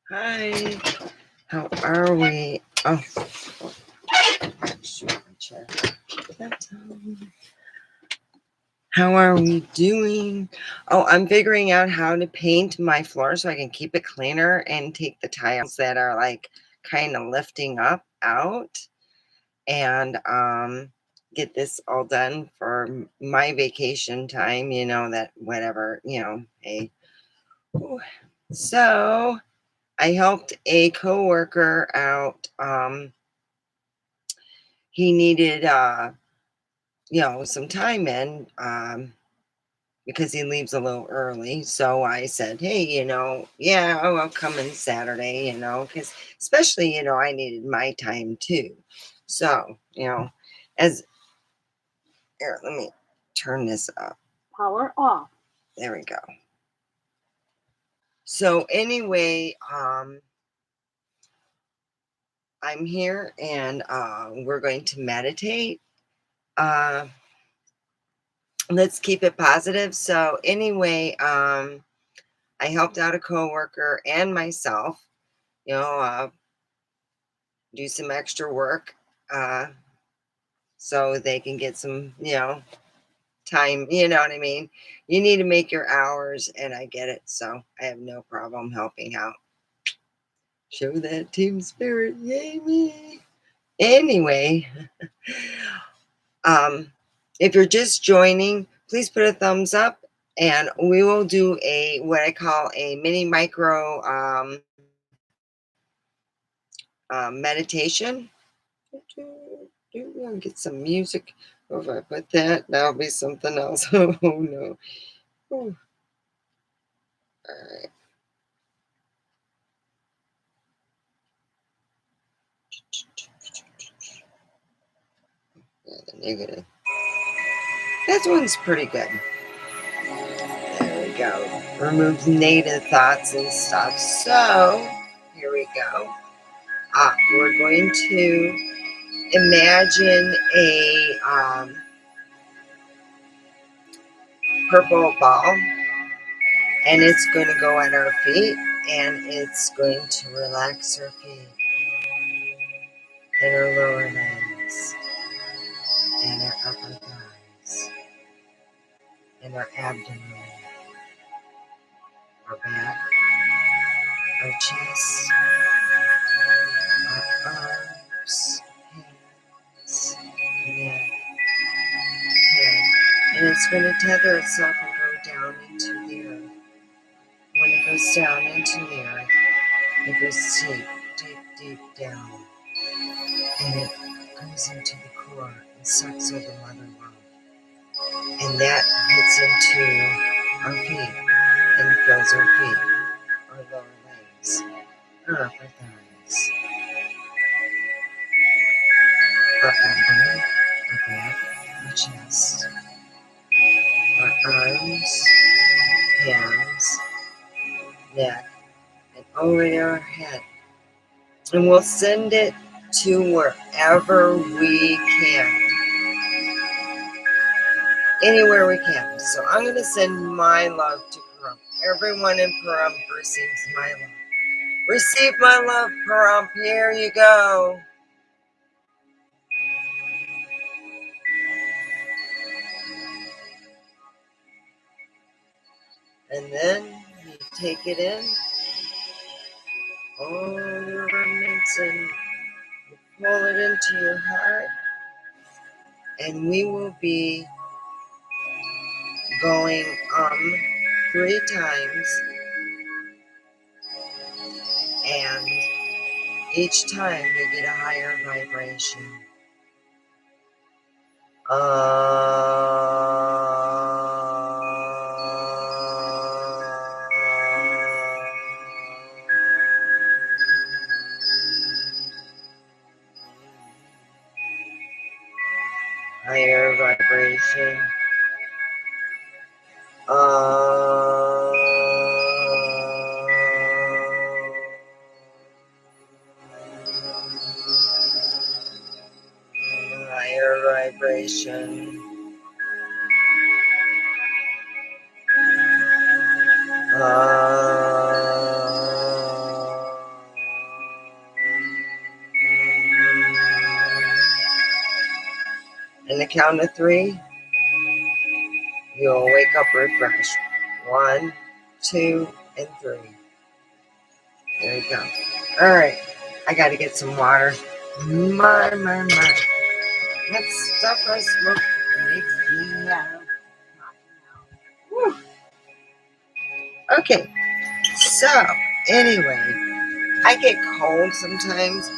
Hi. How are we? Oh, how are we doing? Oh, I'm figuring out how to paint my floor so I can keep it cleaner and take the tiles that are like kind of lifting up out and get this all done for my vacation time, that whatever, hey. Ooh. So I helped a coworker out. He needed some time in because he leaves a little early. So I said, hey, yeah, I'll come in Saturday, because especially, I needed my time too. So, as here, let me turn this up. Power off. There we go. So anyway, I'm here and we're going to meditate. Let's keep it positive. So anyway, I helped out a coworker and myself, do some extra work, so they can get some, time. You know what I mean? You need to make your hours, and I get it. So I have no problem helping out. Show that team spirit, yay me! Anyway, if you're just joining, please put a thumbs up, and we will do a what I call a mini micro meditation. I'll get some music. Oh, if I put that, that'll be something else. Oh no. Ooh. All right. Yeah, the negative. That one's pretty good. There we go. Removes negative thoughts and stuff. So here we go. We're going to imagine a purple ball, and it's going to go at our feet, and it's going to relax our feet and our lower legs and our upper thighs and our abdomen, our back, our chest, our arms, hands, neck, head. And it's going to tether itself and go down into the earth. When it goes down into the earth, it goes deep, deep, deep down. And it goes into the core and sucks over mother love. And that hits into our feet and fills our feet, our lower legs, our upper thighs, our abdomen, our back, our chest, our arms, hands, neck, and over to our head. And we'll send it to wherever we can. Anywhere we can. So I'm going to send my love to Pahrump. Everyone in Pahrump receives my love. Receive my love, Pahrump. Here you go. And then you take it in, all your remnants, and you pull it into your heart. And we will be going 3 times. And each time you get a higher vibration. Higher vibration. Higher vibration. count of 3, you'll wake up refreshed. 1, 2, and 3. There you go. All right. I got to get some water. My. That stuff I smoke makes me laugh. Whew. Okay. So, anyway, I get cold sometimes.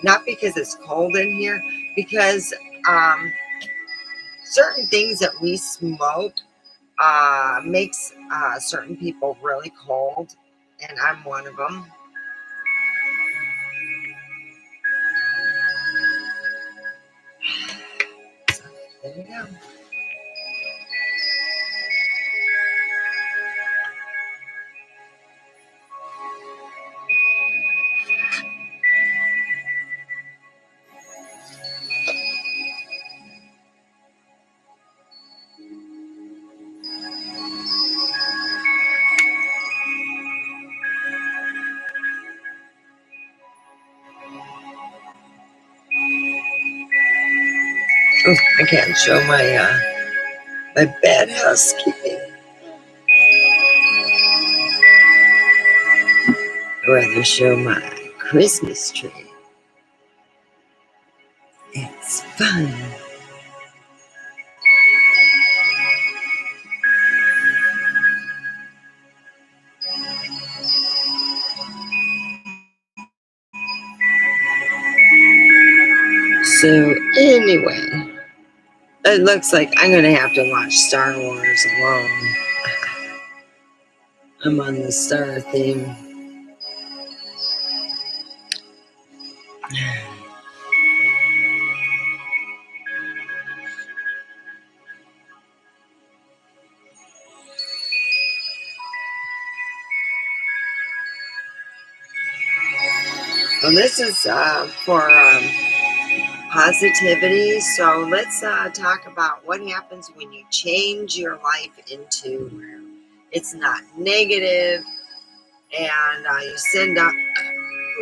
Not because it's cold in here, because certain things that we smoke makes certain people really cold, and I'm one of them. So, there you go. Oh, I can't show my bad housekeeping. I'd rather show my Christmas tree. It's fun. So anyway, it looks like I'm going to have to watch Star Wars alone. I'm on the Star theme. Well, this is for positivity. So let's talk about what happens when you change your life into it's not negative, and you send up.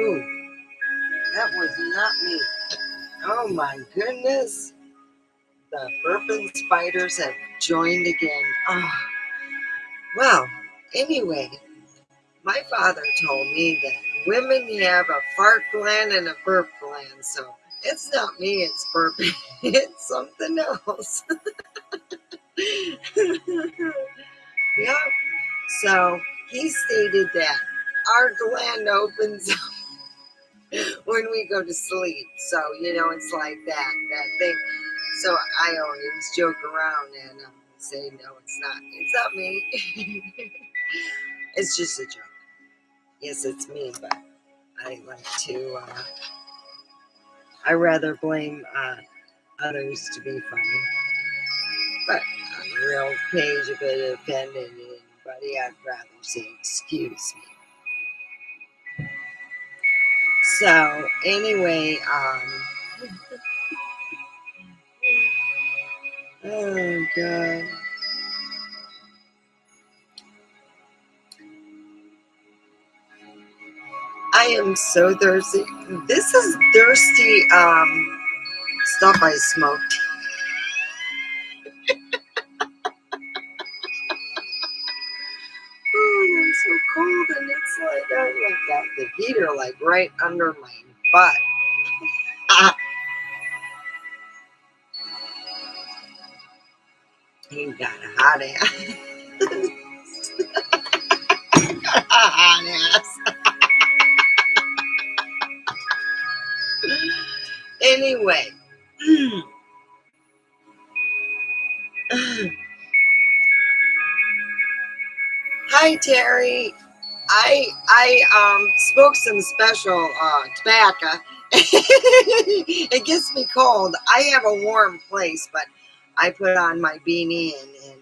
Ooh, that was not me. Oh my goodness. The burping spiders have joined again. Oh. Well, anyway, my father told me that women have a fart gland and a burp gland. So it's not me, it's burping. It's something else. Yep. So he stated that our gland opens when we go to sleep. So, it's like that thing. So I always joke around and say, no, it's not. It's not me. It's just a joke. Yes, it's me, but I like to, I rather blame others to be funny. But on the real page, if it offended anybody, I'd rather say, excuse me. So, anyway, oh, God. I am so thirsty. This is thirsty stuff I smoked. Oh, I'm so cold, and it's like I got the heater like right under my butt. Ah, you got a hot ass. Hot ass. Anyway. Hi, Terry. I smoked some special tobacco. It gets me cold. I have a warm place, but I put on my beanie and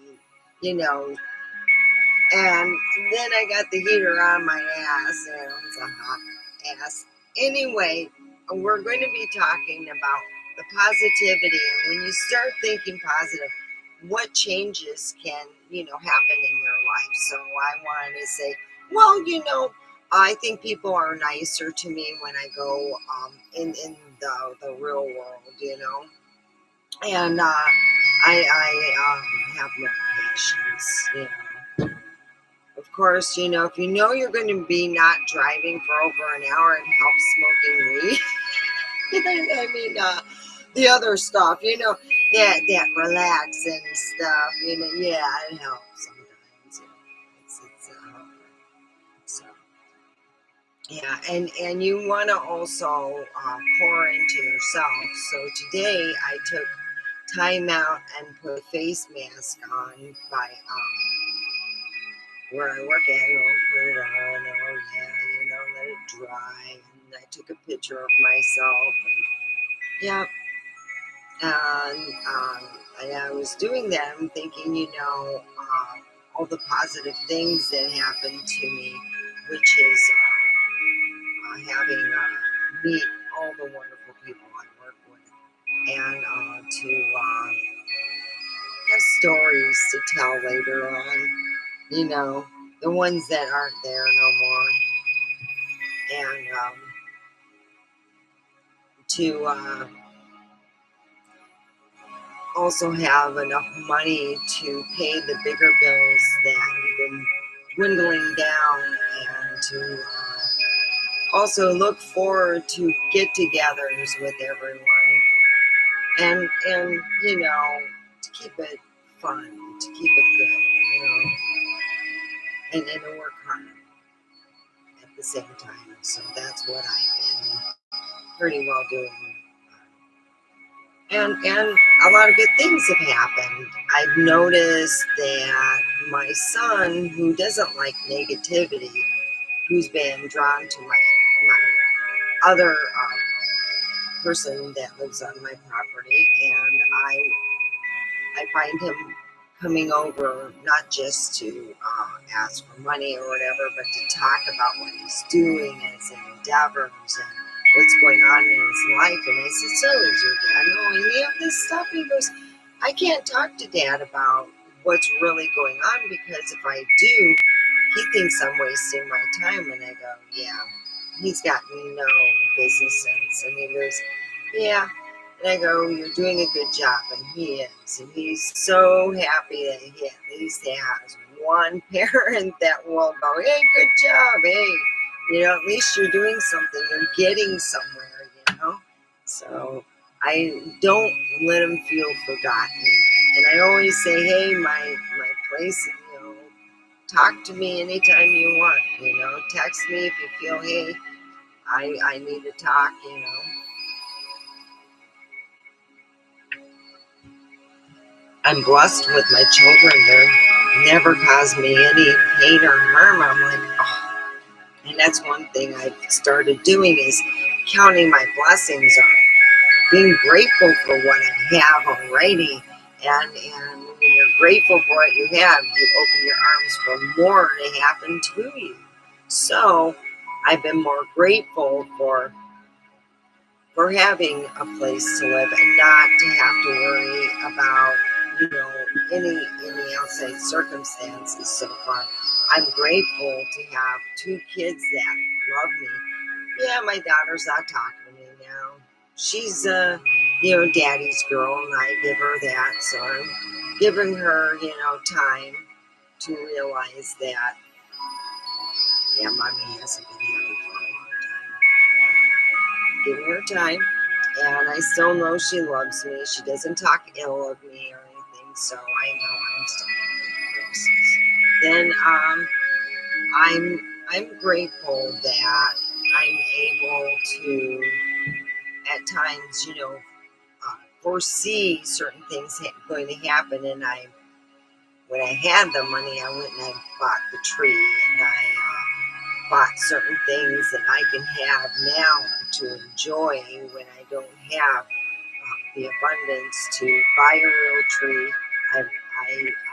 you know, and then I got the heater on my ass, and it's a hot ass. Anyway, we're going to be talking about the positivity, and when you start thinking positive, what changes can happen in your life. So I wanted to say, well, I think people are nicer to me when I go in the real world. And I have no patience, Of course, if you know you're going to be not driving for over an hour, it helps smoking weed. I mean, the other stuff, that relaxing stuff, yeah, it helps sometimes. So, yeah, and you want to also pour into yourself. So today I took time out and put a face mask on by where I work at. Put it on, let it dry. And I took a picture of myself. Yeah, and I was doing that. I'm thinking, all the positive things that happened to me, which is having meet all the wonderful people I work with, and to have stories to tell later on. The ones that aren't there no more, and to also have enough money to pay the bigger bills that have been dwindling down, and to also look forward to get-togethers with everyone, and to keep it fun, to keep it good, and to work hard at the same time. So that's what I've been pretty well doing. And a lot of good things have happened. I've noticed that my son, who doesn't like negativity, who's been drawn to my other person that lives on my property, and I find him coming over not just to ask for money or whatever, but to talk about what he's doing and his endeavors and what's going on in his life. And I said, so is your dad know any of this stuff? He goes, I can't talk to Dad about what's really going on, because if I do, he thinks I'm wasting my time. And I go, yeah, he's got no business sense. And he goes, yeah. And I go, you're doing a good job. And he is. And he's so happy that he at least has one parent that will go, hey, good job. Hey, at least you're doing something. You're getting somewhere. So I don't let him feel forgotten. And I always say, hey, my place, talk to me anytime you want. Text me if you feel, hey, I need to talk. I'm blessed with my children. They never cause me any pain or harm. I'm like, oh. And that's one thing I've started doing is counting my blessings, or being grateful for what I have already. And when you're grateful for what you have, you open your arms for more to happen to you. So I've been more grateful for having a place to live, and not to have to worry about any outside circumstances. So far, I'm grateful to have two kids that love me. Yeah, my daughter's not talking to me now. She's daddy's girl, and I give her that. So I'm giving her time to realize that, yeah, mommy hasn't been happy for a long time. Giving her time. And I still know she loves me. She doesn't talk ill of me or anything, so I know I'm still in good graces. Then I'm grateful that I'm able to, at times, foresee certain things going to happen. And when I had the money, I went and I bought the tree, and I bought certain things that I can have now to enjoy when I don't have the abundance to buy a real tree. I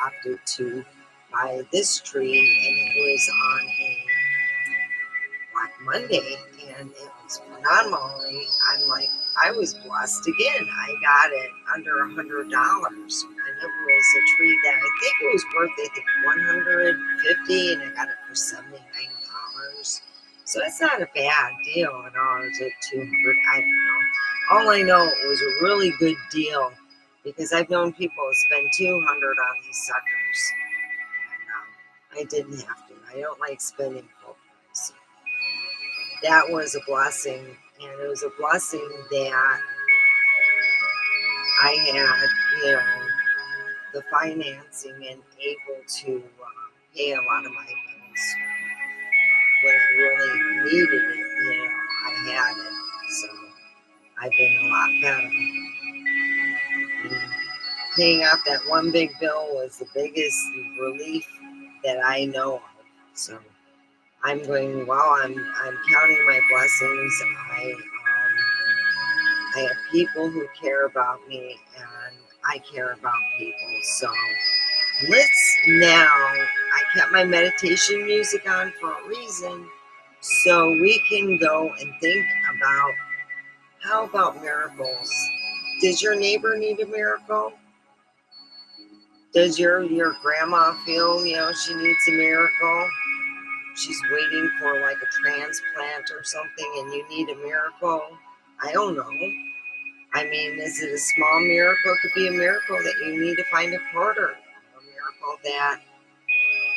opted to buy this tree, and it was on a Black Monday, and it was phenomenally. I was blessed again. I got it under $100, and it was a tree that I think it was worth, $150, and I got it for $79. So it's not a bad deal at all. Is it 200? I don't know. All I know, it was a really good deal, because I've known people spend 200 on these suckers, and I didn't have to. I don't like spending full price. That was a blessing, and it was a blessing that I had, the financing and able to pay a lot of my bills when I really needed it. I had it, so I've been a lot better. And paying off that one big bill was the biggest relief that I know of. So I'm going, well, I'm counting my blessings. I have people who care about me, and I care about people. So let's now, I kept my meditation music on for a reason, so we can go and think about, how about miracles? Does your neighbor need a miracle? Does your grandma feel, she needs a miracle? She's waiting for like a transplant or something and you need a miracle? I don't know. I mean, is it a small miracle? It could be a miracle that you need to find a quarter. A miracle that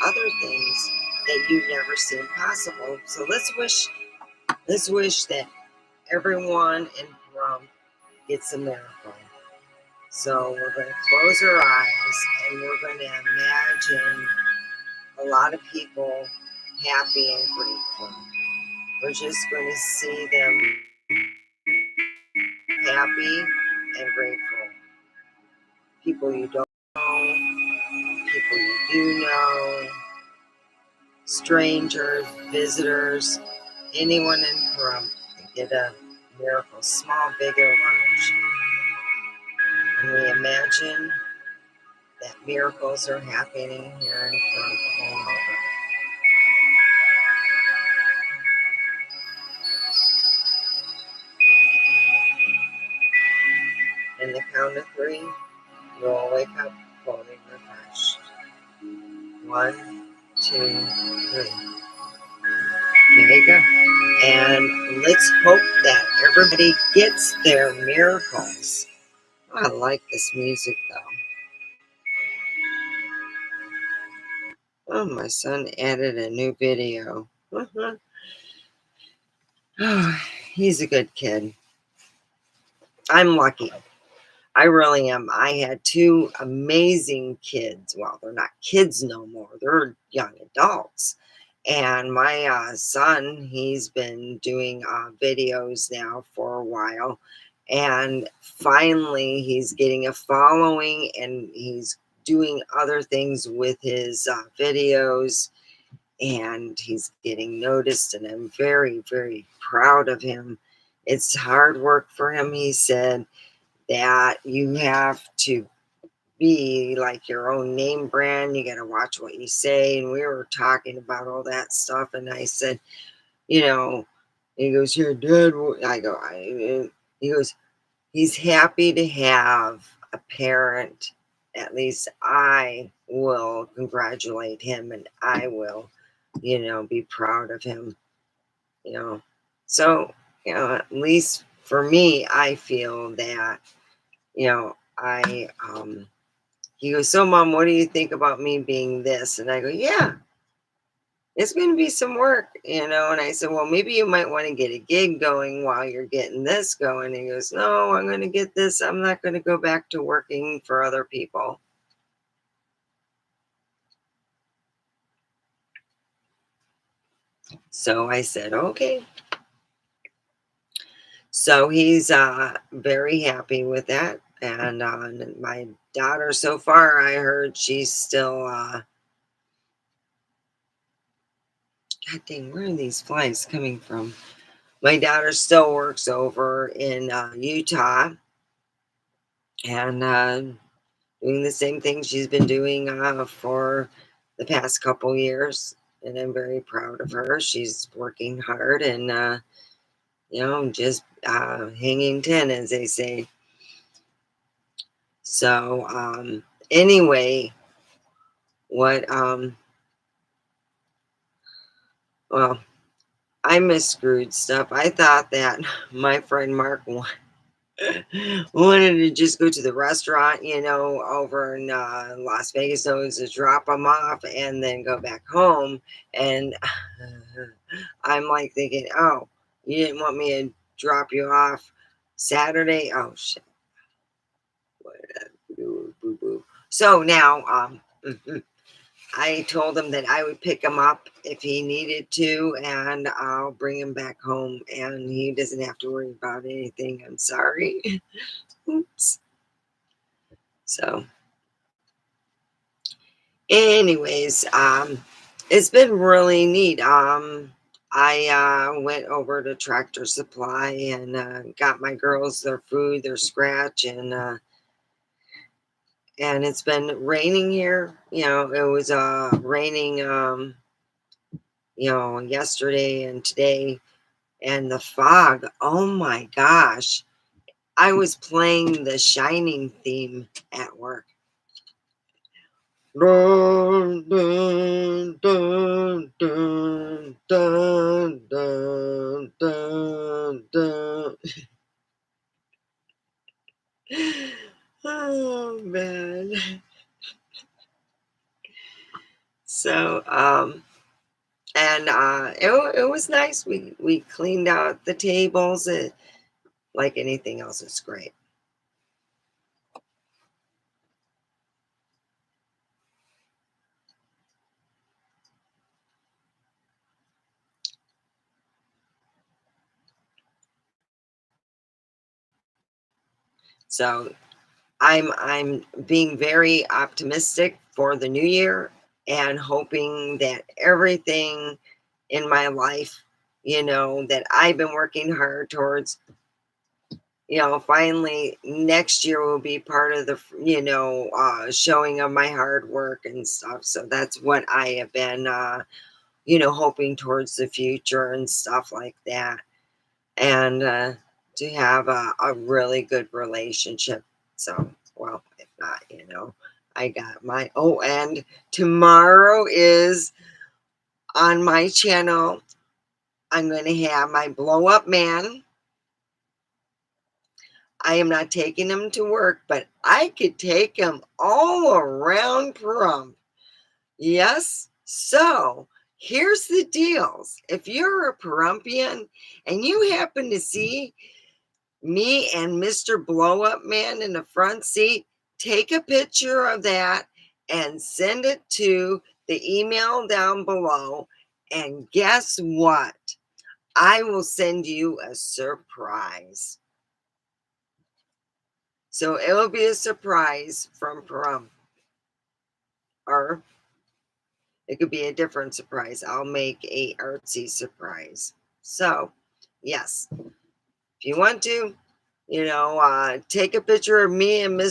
other things that you've never seen possible. So let's wish that everyone in Pahrump gets a miracle. So we're going to close our eyes and we're going to imagine a lot of people happy and grateful. We're just going to see them happy and grateful. People you don't know, people you do know, strangers, visitors, anyone in Pahrump can get a miracle, small, big, or large. And we imagine that miracles are happening here in Pahrump all over. In the count of three, you will wake up fully refreshed. 1, 2, 3. There you go. And let's hope that everybody gets their miracles. I like this music though. Oh, my son added a new video. Oh, he's a good kid. I'm lucky. I really am. I had two amazing kids. Well, they're not kids no more. They're young adults. And my son, he's been doing videos now for a while. And finally, he's getting a following and he's doing other things with his videos. And he's getting noticed. And I'm very, very proud of him. It's hard work for him, he said, that you have to be like your own name brand. You got to watch what you say. And we were talking about all that stuff. And I said, he goes, "You're Dad." I go, he goes, he's happy to have a parent. At least I will congratulate him and I will, be proud of him, you know. So, at least for me, I feel that, I he goes, "So mom, what do you think about me being this?" And I go, "Yeah, it's going to be some work, And I said, "Well, maybe you might want to get a gig going while you're getting this going." And he goes, "No, I'm going to get this. I'm not going to go back to working for other people." So I said, "Okay." So he's very happy with that. And my daughter, so far, I heard she's still, God dang, where are these flies coming from? My daughter still works over in Utah and doing the same thing she's been doing for the past couple years. And I'm very proud of her. She's working hard and, just hanging 10, as they say. So, anyway, what, well, I miscrewed stuff. I thought that my friend Mark Wanted to just go to the restaurant, over in Las Vegas, so to drop them off and then go back home. And I'm like thinking, oh, you didn't want me to drop you off Saturday? Oh shit! What a boo boo boo. So now, I told him that I would pick him up if he needed to, and I'll bring him back home, and he doesn't have to worry about anything. I'm sorry. Oops. So, anyways, it's been really neat. I went over to Tractor Supply and got my girls their food, their scratch, and it's been raining here. It was raining, yesterday and today, and the fog. Oh my gosh! I was playing the Shining theme at work. Dun, dun, dun, dun, dun, dun, dun, dun. Oh man. So and it was nice. We cleaned out the tables. Like anything else, it's great. So I'm being very optimistic for the new year and hoping that everything in my life, that I've been working hard towards, finally next year will be part of the, showing of my hard work and stuff. So that's what I have been, hoping towards the future and stuff like that. And to have a really good relationship. So, well, if not, I got and tomorrow is on my channel. I'm going to have my blow up man. I am not taking him to work, but I could take him all around Pahrump. Yes. So here's the deals. If you're a Pahrumpian and you happen to see me and Mr. Blow Up Man in the front seat, take a picture of that and send it to the email down below. And guess what? I will send you a surprise. So it'll be a surprise from Pahrump. Or it could be a different surprise. I'll make a artsy surprise. So, yes, if you want to, take a picture of me and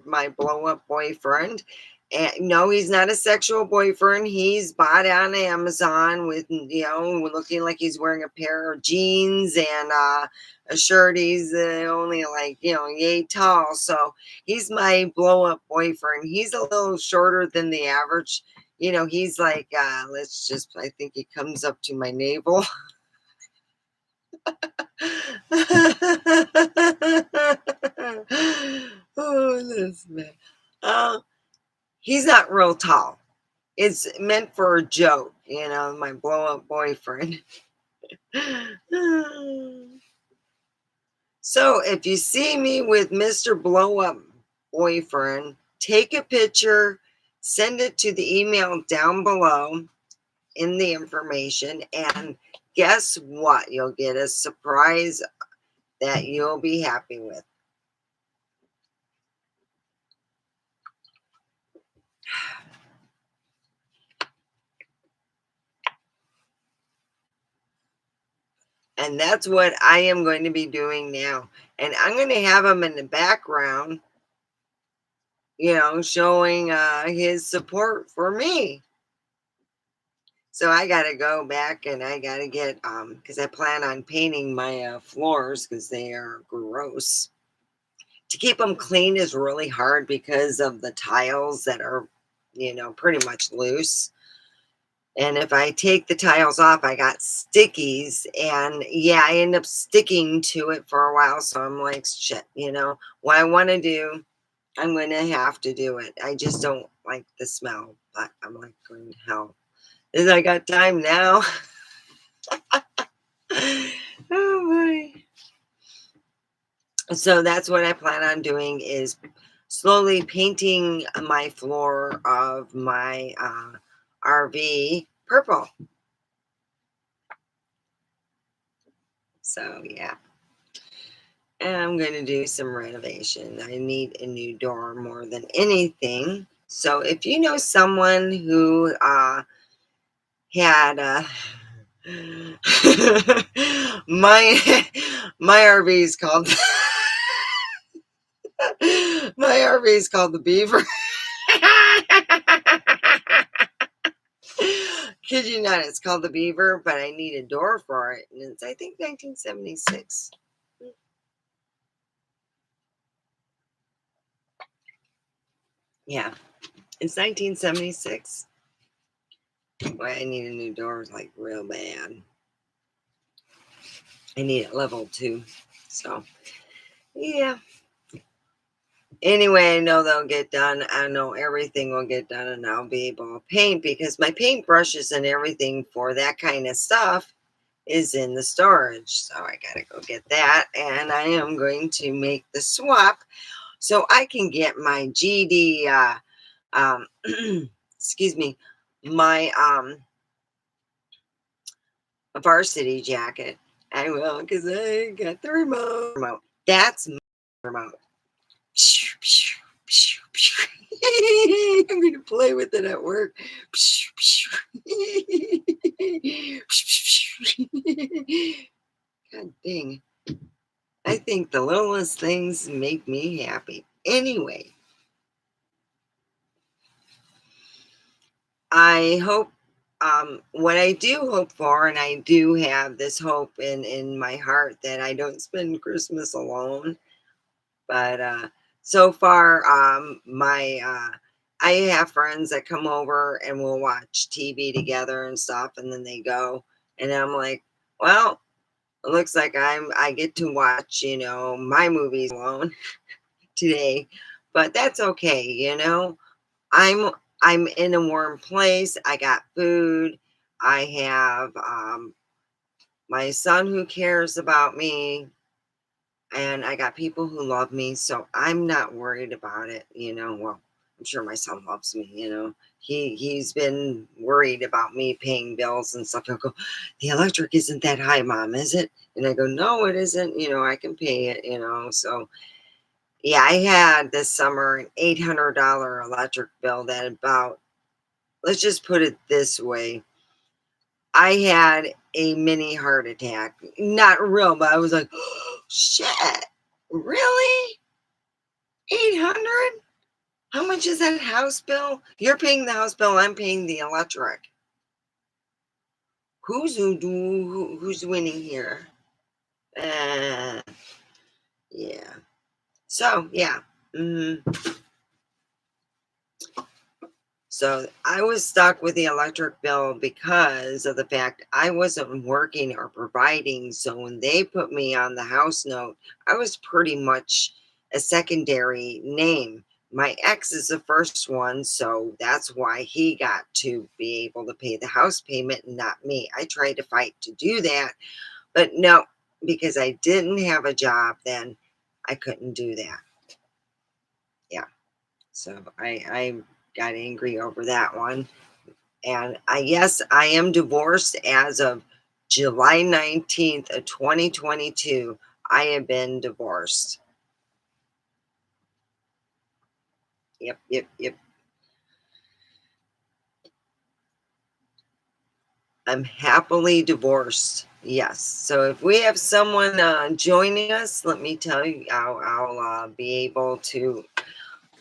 my blow up boyfriend. And no, he's not a sexual boyfriend. He's bought on Amazon with, looking like he's wearing a pair of jeans and a shirt. He's only like, yay tall. So he's my blow up boyfriend. He's a little shorter than the average. He's like, I think he comes up to my navel. Oh, this man. Uh, he's not real tall. It's meant for a joke, my blow up boyfriend. So if you see me with Mr. Blow Up Boyfriend, take a picture, send it to the email down below in the information, and guess what? You'll get a surprise that you'll be happy with. And that's what I am going to be doing now. And I'm going to have him in the background, showing his support for me. So I got to go back and I got to get, because I plan on painting my floors because they are gross. To keep them clean is really hard because of the tiles that are, pretty much loose. And if I take the tiles off, I got stickies. And yeah, I end up sticking to it for a while. So I'm like, shit, what I want to do, I'm going to have to do it. I just don't like the smell. But I'm like, going to hell. Is I got time now? Oh my. So that's what I plan on doing, is slowly painting my floor of my RV purple. So yeah. And I'm going to do some renovation. I need a new door more than anything. So if you know someone who had my my RV is called my RV is called the Beaver. Kid you not, it's called the Beaver, but I need a door for it, and it's, I think, 1976. Yeah, it's 1976. Boy, I need a new door, like, real bad. I need it level 2. So, yeah. Anyway, I know they'll get done. I know everything will get done, and I'll be able to paint, because my paint brushes and everything for that kind of stuff is in the storage. So I gotta go get that, and I am going to make the swap so I can get my GD excuse me, my varsity jacket. I will, because I got the remote. That's my remote. I'm going to play with it at work. God dang. I think the littlest things make me happy. Anyway, I hope, what I do hope for, and I do have this hope in my heart, that I don't spend Christmas alone. But so far, I have friends that come over and we'll watch TV together and stuff, and then they go, and I'm like, well, it looks like I get to watch, my movies alone today, but that's okay, I'm I'm in a warm place. I got food. I have my son who cares about me, and I got people who love me, so I'm not worried about it. Well, I'm sure my son loves me. He's been worried about me paying bills and stuff. He'll go, "The electric isn't that high, Mom, is it?" And I go, "No, it isn't. I can pay it. So." Yeah, I had this summer an $800 electric bill that about, let's just put it this way, I had a mini heart attack. Not real, but I was like, oh, shit, really? 800? How much is that house bill? You're paying the house bill, I'm paying the electric. Who's winning here? Uh, yeah. So, yeah. So I was stuck with the electric bill because of the fact I wasn't working or providing. So when they put me on the house note, I was pretty much a secondary name. My ex is the first one, so that's why he got to be able to pay the house payment and not me. I tried to fight to do that, but no, because I didn't have a job then, I couldn't do that. Yeah. So I got angry over that one. And yes, I am divorced as of July 19th of 2022. I have been divorced. Yep, yep, yep. I'm happily divorced. Yes. So if we have someone joining us, let me tell you, I'll be able to.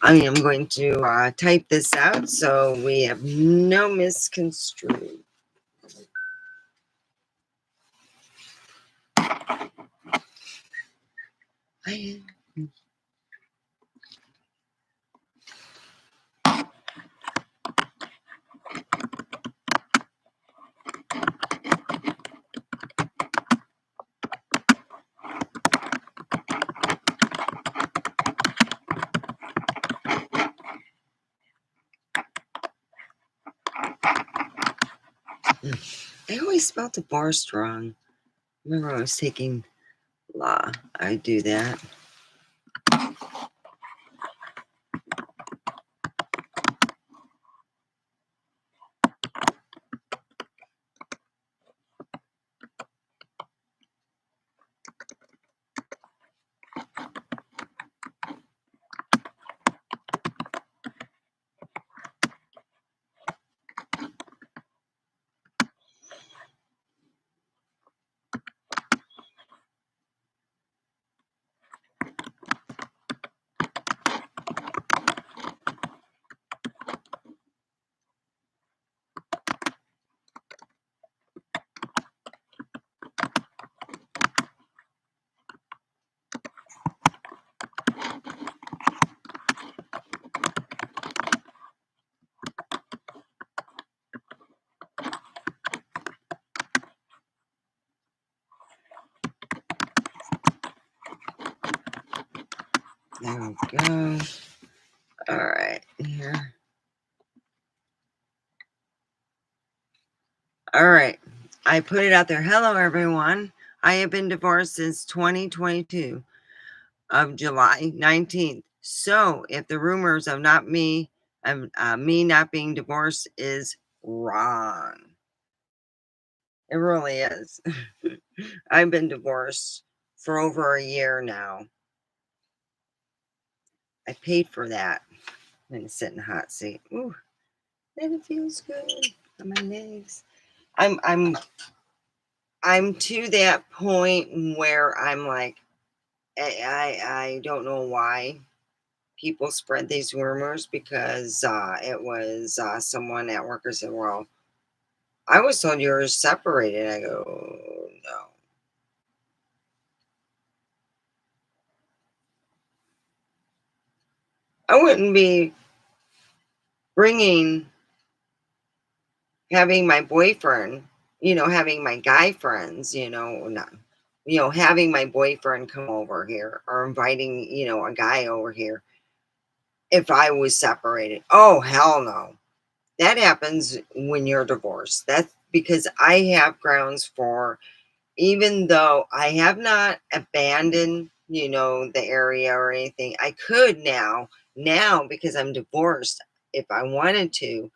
I am going to type this out so we have no misconstrued. I spelled divorced wrong. Remember, I was taking law. I do that. There we go. All right, here. All right. I put it out there. Hello, everyone. I have been divorced since 2022 of July 19th. So if the rumors of me not being divorced is wrong, it really is. I've been divorced for over a year now. I paid for that. I'm going to sit in the hot seat. Ooh, and it feels good on my legs. I'm to that point where I'm like, I don't know why people spread these rumors, because it was someone at work who said, well, I was told you were separated. I go, no. I wouldn't be bringing, having my boyfriend, having my guy friends, not, having my boyfriend come over here, or inviting, a guy over here if I was separated. Oh, hell no. That happens when you're divorced. That's because I have grounds for, even though I have not abandoned, the area or anything, I could now because I'm divorced, if I wanted to,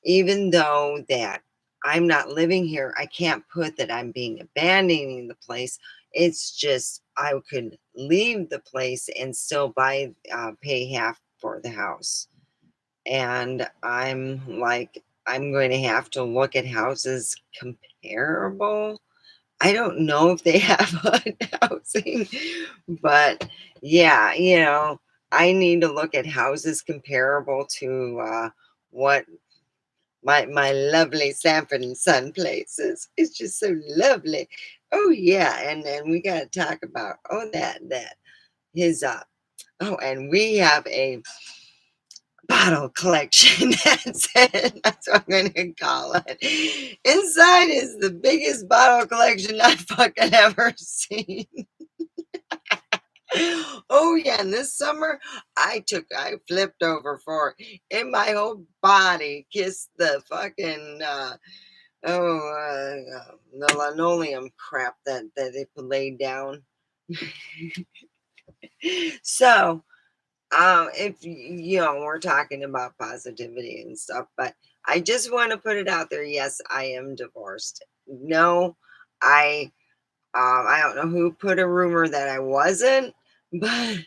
even though that I'm not living here, I can't put that I'm being abandoning the place. It's just I could leave the place and still pay half for the house. And I'm like, I'm going to have to look at houses comparable. I don't know if they have HUD housing, but yeah, I need to look at houses comparable to what my lovely Sanford and Son place is. It's just so lovely. Oh yeah, and we got to talk about that his oh, and we have a bottle collection. That's it. That's what I'm going to call it. Inside is the biggest bottle collection I've fucking ever seen. Oh yeah, and this summer I flipped over for it. And my whole body kissed the fucking the linoleum crap that they laid down. So if we're talking about positivity and stuff, but I just want to put it out there. Yes, I am divorced. No, I don't know who put a rumor that I wasn't, but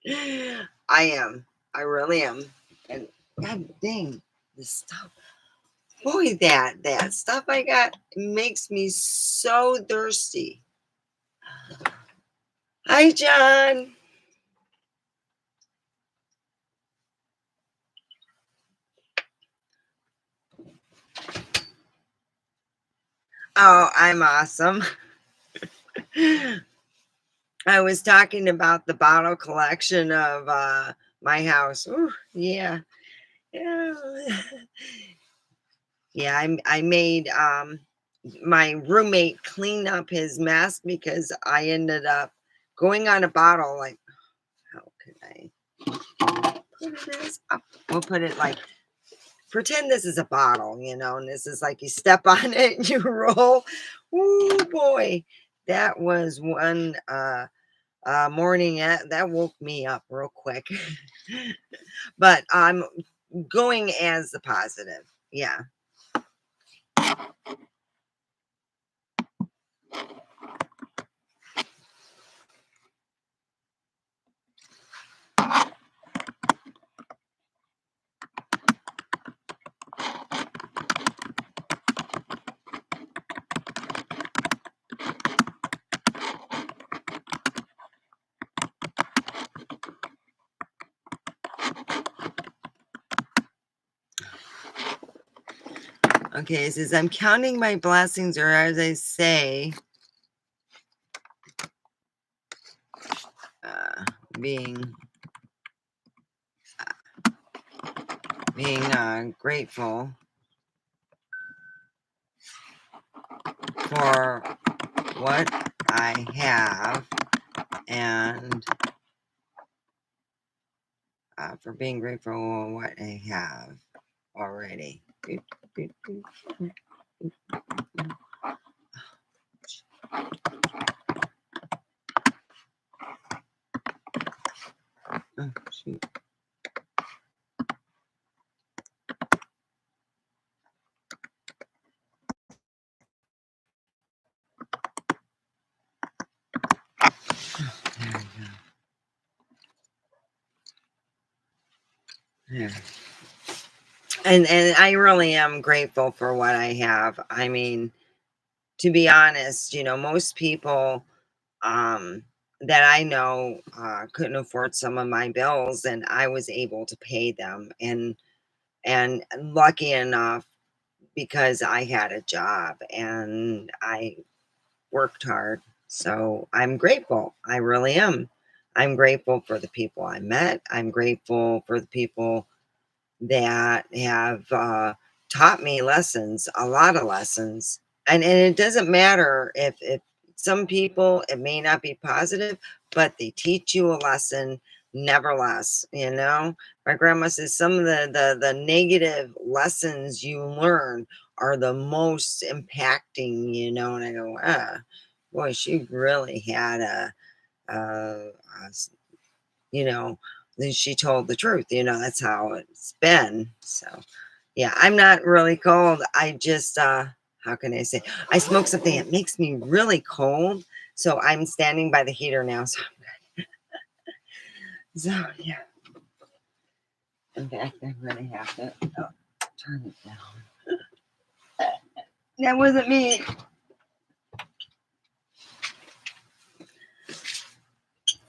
I am. I really am. And god dang, this stuff, boy, that stuff I got makes me so thirsty. Hi, John. Oh, I'm awesome. I was talking about the bottle collection of my house. Ooh, yeah. Yeah. Yeah, I made my roommate clean up his mess because I ended up going on a bottle. Like, how could I put this up? We'll put it like pretend this is a bottle, and this is like you step on it and you roll. Oh boy, that was one morning that woke me up real quick. But I'm going as the positive. Yeah. Okay, it says, I'm counting my blessings, or as I say, uh, being grateful for what I have, and for being grateful for what I have already. Oh, shoot. There we go. There. And I really am grateful for what I have. I mean, to be honest, most people that I know couldn't afford some of my bills, and I was able to pay them. And lucky enough, because I had a job and I worked hard. So I'm grateful. I really am. I'm grateful for the people I met. I'm grateful for the people that have taught me lessons, a lot of lessons. And it doesn't matter if some people, it may not be positive, but they teach you a lesson nevertheless. My grandma says some of the negative lessons you learn are the most impacting. And I go, boy, she really had you know, then she told the truth. That's how it's been. So, yeah, I'm not really cold. I just, how can I say? I smoke something that makes me really cold. So I'm standing by the heater now. So, yeah. In fact, I'm going to have to turn it down. That wasn't me.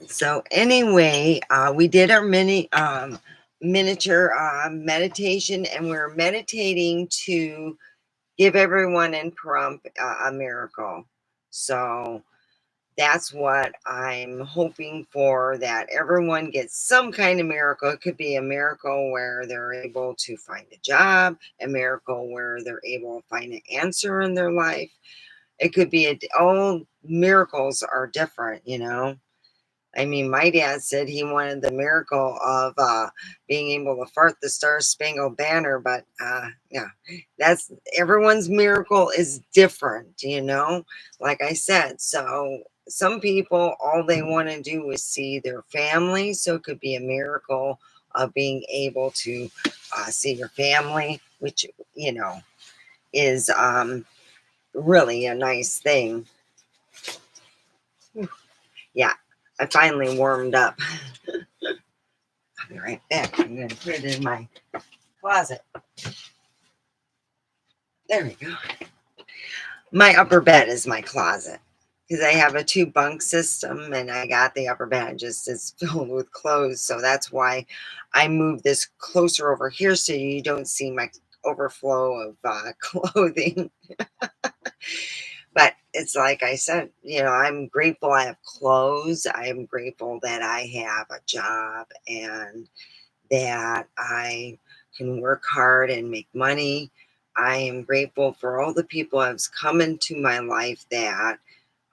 So anyway, we did our miniature meditation, and we're meditating to give everyone in Pahrump a miracle. So that's what I'm hoping for, that everyone gets some kind of miracle. It could be a miracle where they're able to find a job, a miracle where they're able to find an answer in their life. It could be all miracles are different. I mean, my dad said he wanted the miracle of being able to fart the Star Spangled Banner, but yeah, that's everyone's miracle is different. Like I said, so some people, all they want to do is see their family, so it could be a miracle of being able to see your family, which is really a nice thing. Yeah, I finally warmed up. I'll be right back. I'm going to put it in my closet. There we go. My upper bed is my closet because I have a 2 bunk system, and I got the upper bed just is filled with clothes. So that's why I moved this closer over here so you don't see my overflow of clothing. But it's like I said, I'm grateful I have clothes. I am grateful that I have a job and that I can work hard and make money. I am grateful for all the people that have come into my life that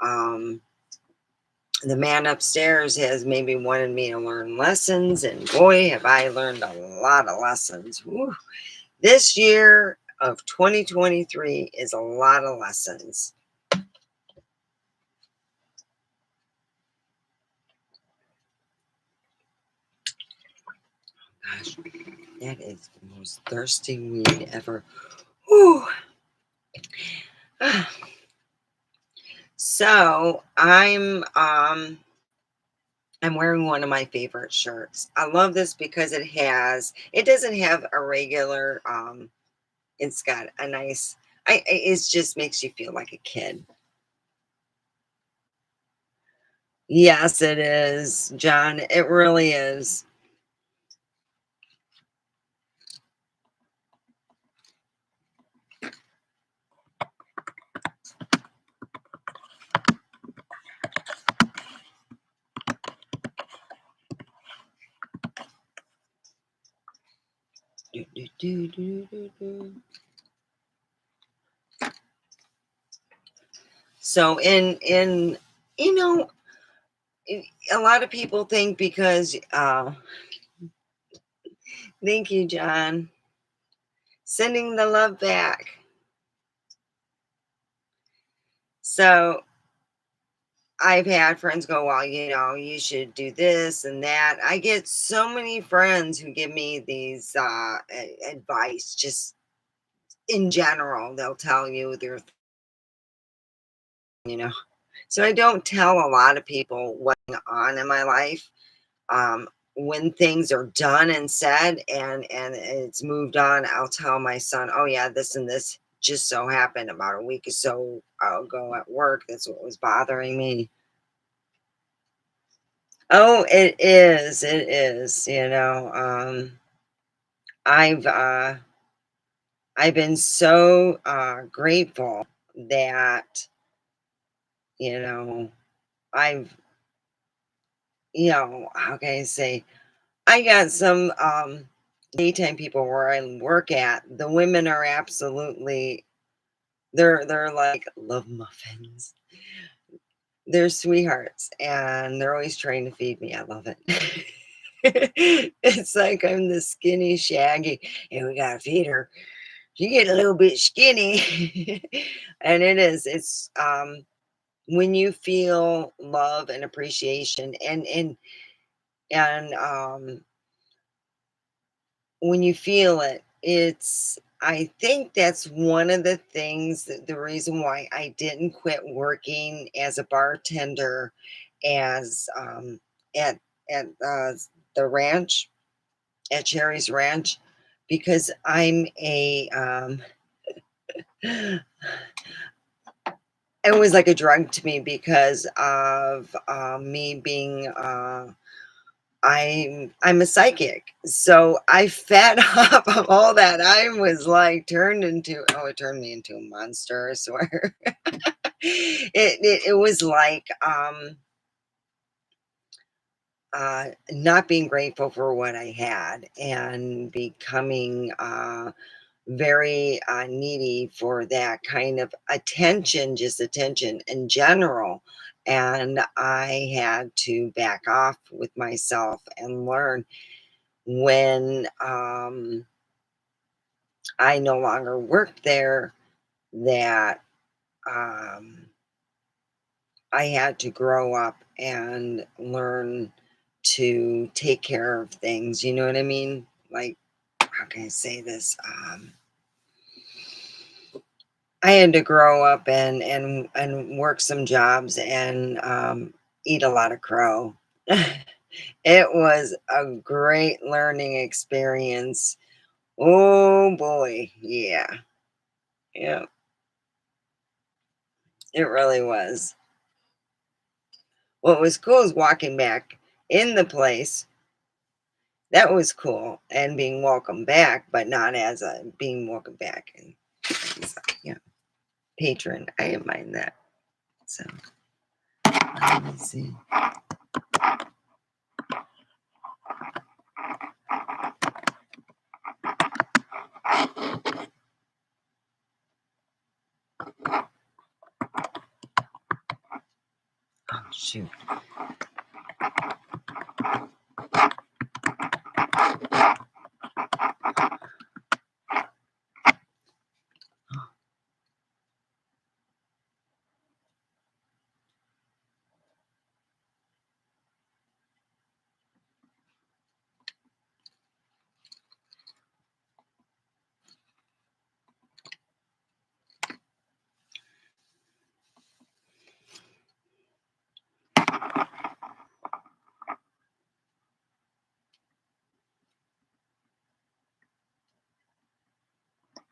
um, the man upstairs has maybe wanted me to learn lessons. And boy, have I learned a lot of lessons. Woo. This year of 2023 is a lot of lessons. Gosh, that is the most thirsty weed ever. Whew. So I'm wearing one of my favorite shirts. I love this because it doesn't have a regular it's got a nice it just makes you feel like a kid. Yes, it is, John. It really is. Do, do, do, do, do, do. So in you know, a lot of people think because thank you, John. Sending the love back. So I've had friends go, well, you should do this and that. I get so many friends who give me these advice just in general. They'll tell you you know. So I don't tell a lot of people what's going on in my life. Um, when things are done and said and it's moved on, I'll tell my son, oh yeah, this and this just so happened about a week or so ago at work. That's what was bothering me. Oh, it is. It is. I've I've been so grateful that you know I've how can I say, I got some daytime people where I work at. The women are absolutely they're like love muffins. They're sweethearts and they're always trying to feed me. I love it. It's like I'm the skinny shaggy and we gotta feed her. You get a little bit skinny. And it's when you feel love and appreciation and when you feel it, I think that's one of the things that the reason why I didn't quit working as a bartender as at at the ranch at Cherry's Ranch because I'm a it was like a drug to me because of me being I'm a psychic. So I fed up of all that. I was like it turned me into a monster, I swear. It was like not being grateful for what I had and becoming very needy for that kind of attention, just attention in general. And I had to back off with myself and learn when I no longer worked there that um, I had to grow up and learn to take care of things. You know what I mean? Like, how can I say this? I had to grow up and work some jobs and eat a lot of crow. It was a great learning experience. Oh boy, yeah, yeah, it really was. What was cool is walking back in the place. That was cool, and being welcomed back, but not as a being welcomed back and yeah, patron. I didn't mind that. So let me see. Oh shoot.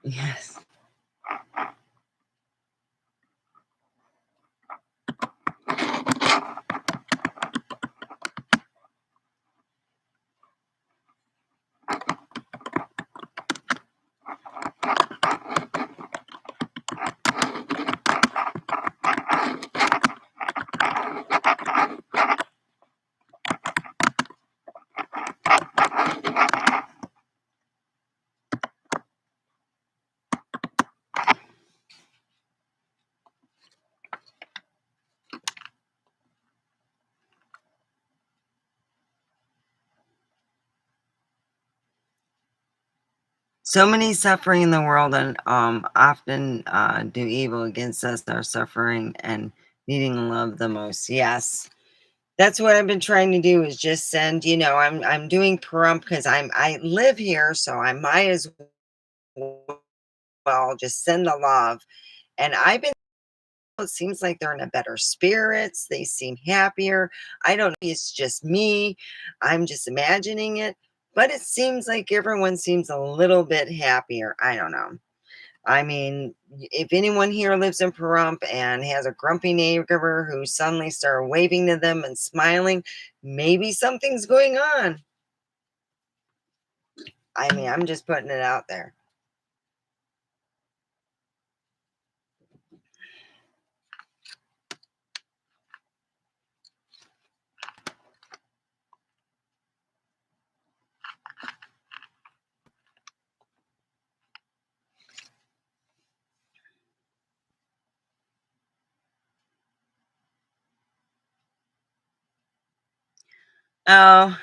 Yes. So many suffering in the world, and often do evil against us that are suffering and needing love the most. Yes, that's what I've been trying to do is just send. I'm doing Pahrump because I live here, so I might as well just send the love. And I've been. It seems like they're in a better spirits. They seem happier. I don't know. It's just me. I'm just imagining it, but it seems like everyone seems a little bit happier. I don't know. I mean, if anyone here lives in Pahrump and has a grumpy neighbor who suddenly started waving to them and smiling, maybe something's going on. I mean, I'm just putting it out there. Oh,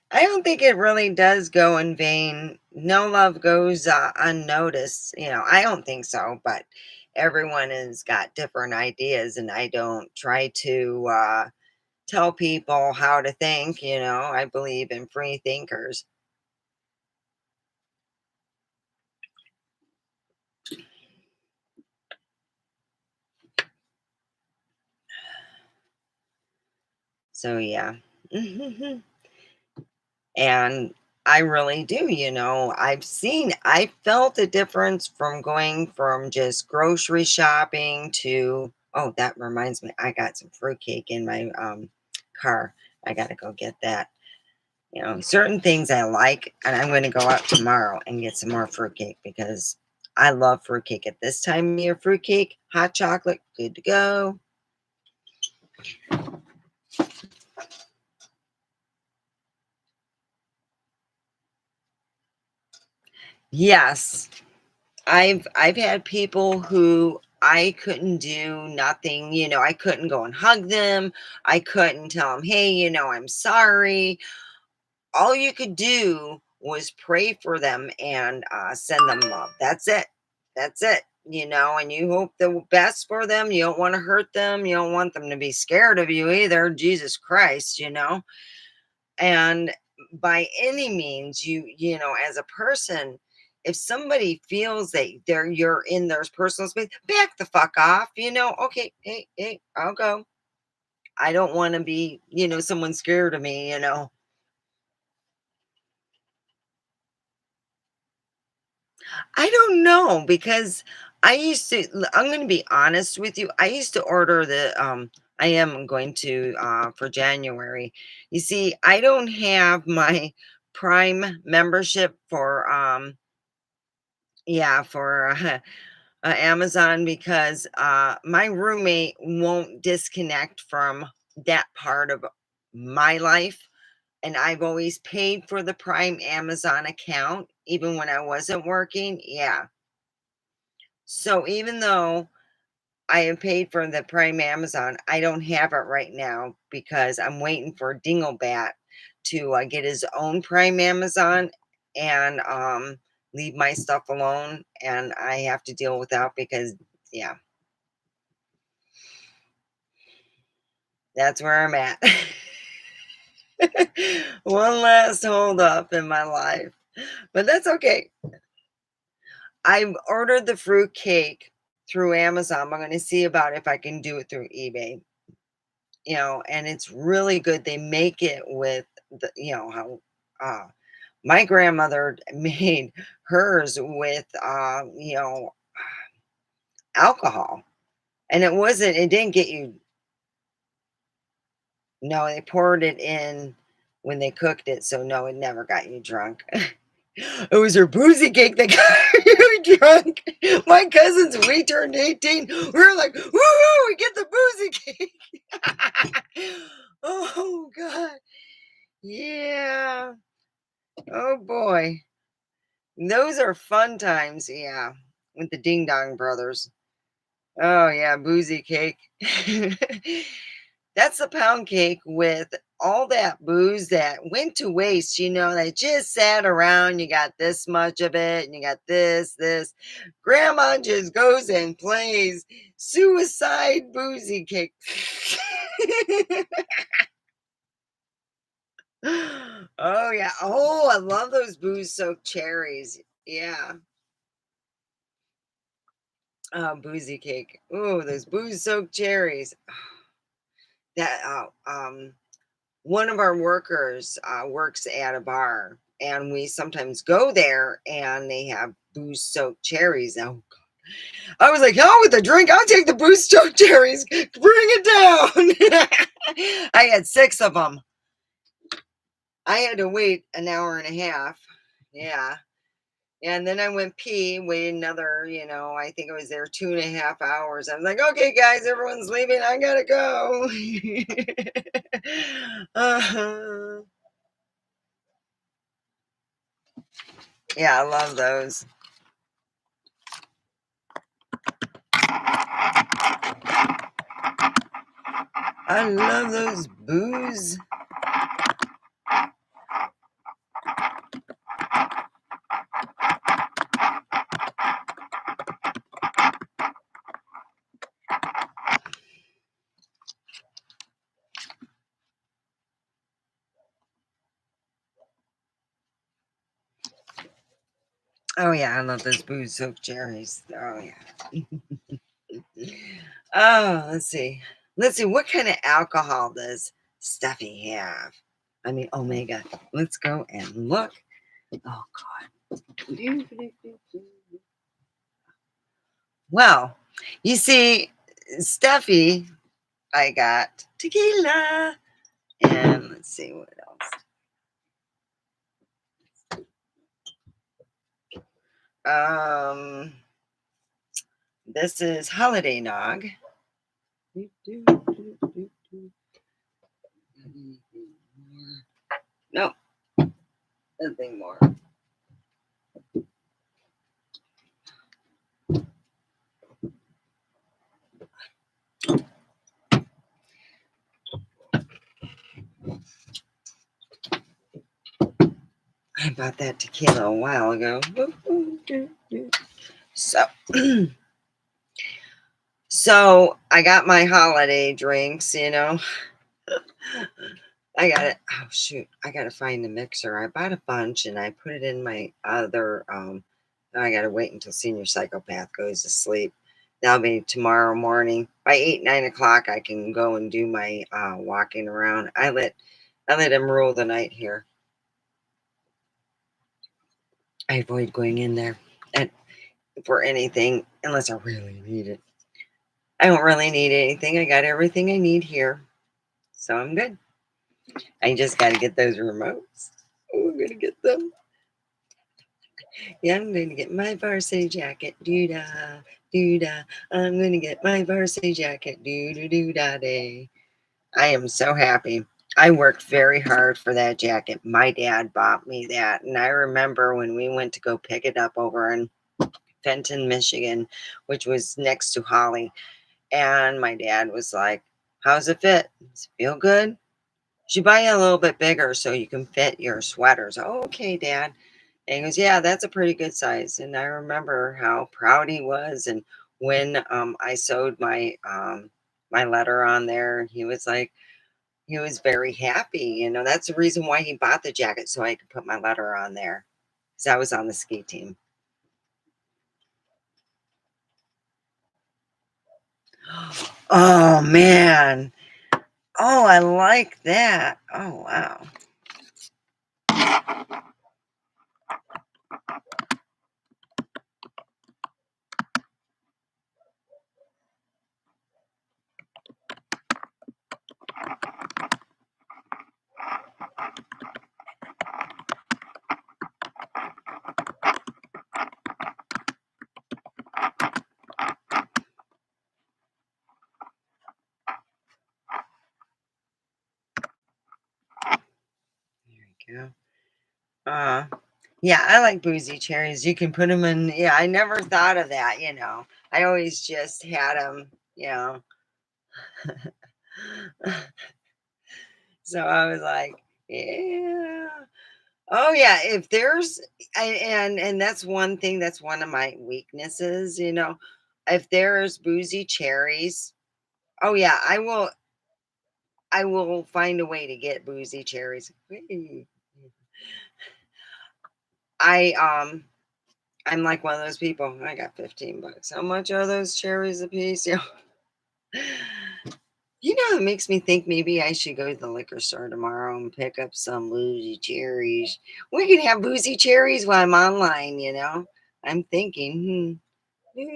I don't think it really does go in vain. No love goes unnoticed. I don't think so, but everyone has got different ideas, and I don't try to tell people how to think. I believe in free thinkers. So, yeah. And I really do, I felt a difference from going from just grocery shopping to, oh, that reminds me, I got some fruitcake in my car. I got to go get that. Certain things I like, and I'm going to go out tomorrow and get some more fruitcake because I love fruitcake at this time of year. Fruitcake, hot chocolate, good to go. Yes, I've had people who I couldn't do nothing, I couldn't go and hug them. I couldn't tell them, "Hey, I'm sorry." All you could do was pray for them and send them love. That's it. That's it. And you hope the best for them. You don't want to hurt them. You don't want them to be scared of you either. Jesus Christ. And by any means, as a person, if somebody feels that you're in their personal space, back the fuck off. Okay, hey, hey, I'll go. I don't want to be, someone scared of me. I don't know because I'm going to be honest with you. I used to order I am going to for January. You see, I don't have my Prime membership for yeah, for Amazon because my roommate won't disconnect from that part of my life. And I've always paid for the Prime Amazon account, even when I wasn't working. Yeah. So even though I have paid for the Prime Amazon, I don't have it right now because I'm waiting for Dinglebat to get his own Prime Amazon and leave my stuff alone. And I have to deal with that because, yeah, that's where I'm at. One last hold up in my life, but that's okay. I ordered the fruit cake through Amazon. I'm going to see about if I can do it through eBay. And it's really good. They make it with how uh My grandmother made hers with, alcohol. And it didn't get you, no, they poured it in when they cooked it. So, no, it never got you drunk. It was her boozy cake that got you drunk. My cousins, we turned 18. We were like, woo, we get the boozy cake. Oh, God. Yeah. Oh, boy. Those are fun times. Yeah. With the Ding Dong Brothers. Oh, yeah. Boozy cake. That's the pound cake with all that booze that went to waste, that just sat around. You got this much of it, and you got this. Grandma just goes and plays suicide boozy cake. Oh, yeah. Oh, I love those booze soaked cherries. Yeah. Boozy cake. Oh, those booze soaked cherries. That, one of our workers works at a bar, and we sometimes go there, and they have booze soaked cherries. Oh, I was like, "Oh, with the drink, I'll take the booze soaked cherries. Bring it down." I had 6 of them. I had to wait an hour and a half. Yeah. And then I went pee, waited another, I think I was there 2.5 hours. I was like, okay, guys, everyone's leaving. I gotta go. uh Yeah, I love those. I love those booze. Oh yeah, I love those booze soaked cherries. Oh yeah. Oh, let's see. Let's see, what kind of alcohol does Stuffy have? I mean, Omega. Let's go and look. Oh God. Well, you see, Stuffy, I got tequila. And let's see what else. This is Holiday Nog. No, nothing more. I bought that tequila a while ago. So, so I got my holiday drinks. I got it. Oh shoot! I gotta find the mixer. I bought a bunch and I put it in my other. I gotta wait until Senior Psychopath goes to sleep. That'll be tomorrow morning. By 8, 9 o'clock, I can go and do my walking around. I let him rule the night here. I avoid going in there and for anything unless I really need it. I don't really need anything. I got everything I need here, so I'm good. I just got to get those remotes. Oh, I'm gonna get them. Yeah, I'm going to get my varsity jacket. Doo da, doo da. I'm going to get my varsity jacket. Doo doo doo da day. I am so happy. I worked very hard for that jacket. My dad bought me that. And I remember when we went to go pick it up over in Fenton, Michigan, which was next to Holly. And my dad was like, how's it fit? Does it feel good? Should buy it a little bit bigger so you can fit your sweaters. Oh, okay, Dad. And he goes, yeah, that's a pretty good size. And I remember how proud he was. And when I sewed my letter on there, he was very happy. That's the reason why he bought the jacket so I could put my letter on there. Because I was on the ski team. Oh man. Oh, I like that. Oh wow. Yeah. Uh, yeah, I like boozy cherries. You can put them in. Yeah, I never thought of that. I always just had them. You know, so I was like, yeah. Oh yeah, if there's and that's one thing that's one of my weaknesses. If there's boozy cherries, oh yeah, I will find a way to get boozy cherries. I I'm like one of those people. I got $15. How much are those cherries a piece? It makes me think maybe I should go to the liquor store tomorrow and pick up some boozy cherries. We can have boozy cherries while I'm online. I'm thinking, hmm.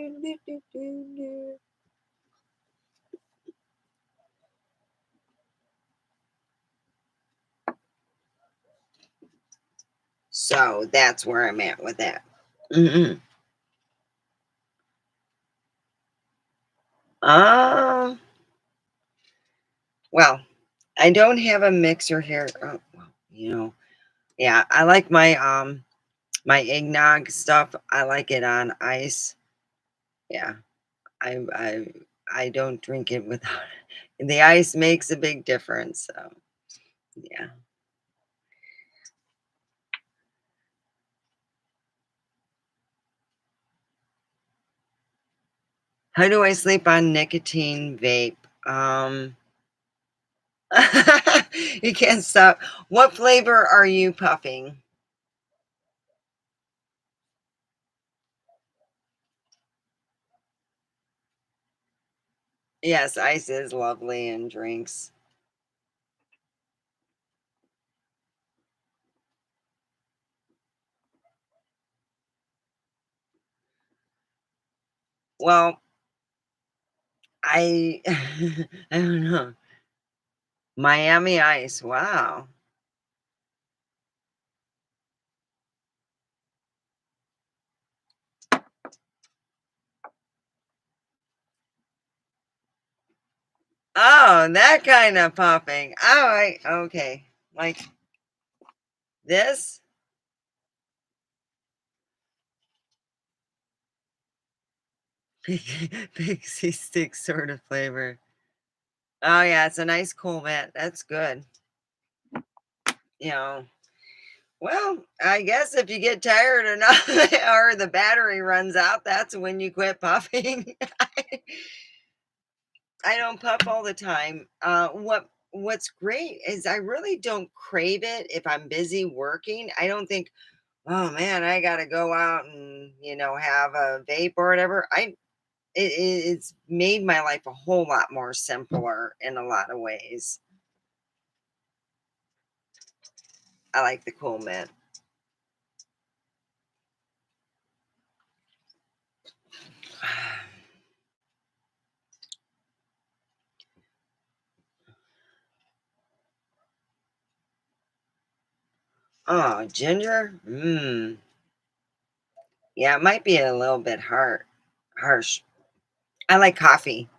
So that's where I'm at with that. Hmm. Uh, well, I don't have a mixer here. Oh, well, yeah, I like my eggnog stuff. I like it on ice. Yeah, I don't drink it without it. The ice makes a big difference. So yeah. How do I sleep on nicotine vape? Um, you can't stop. What flavor are you puffing? Yes, ice is lovely in drinks. Well, I I don't know. Miami ice. Wow. Oh, that kind of puffing. All right. Okay. Like this pixie stick sort of flavor. Oh yeah, it's a nice cool mint. That's good. You know. Well, I guess if you get tired or not, or the battery runs out, that's when you quit puffing. I don't puff all the time. What's great is I really don't crave it if I'm busy working. I don't think, oh man, I got to go out and have a vape or whatever. It's made my life a whole lot more simpler in a lot of ways. I like the cool mint. Oh, ginger. Yeah, it might be a little bit harsh. I like coffee.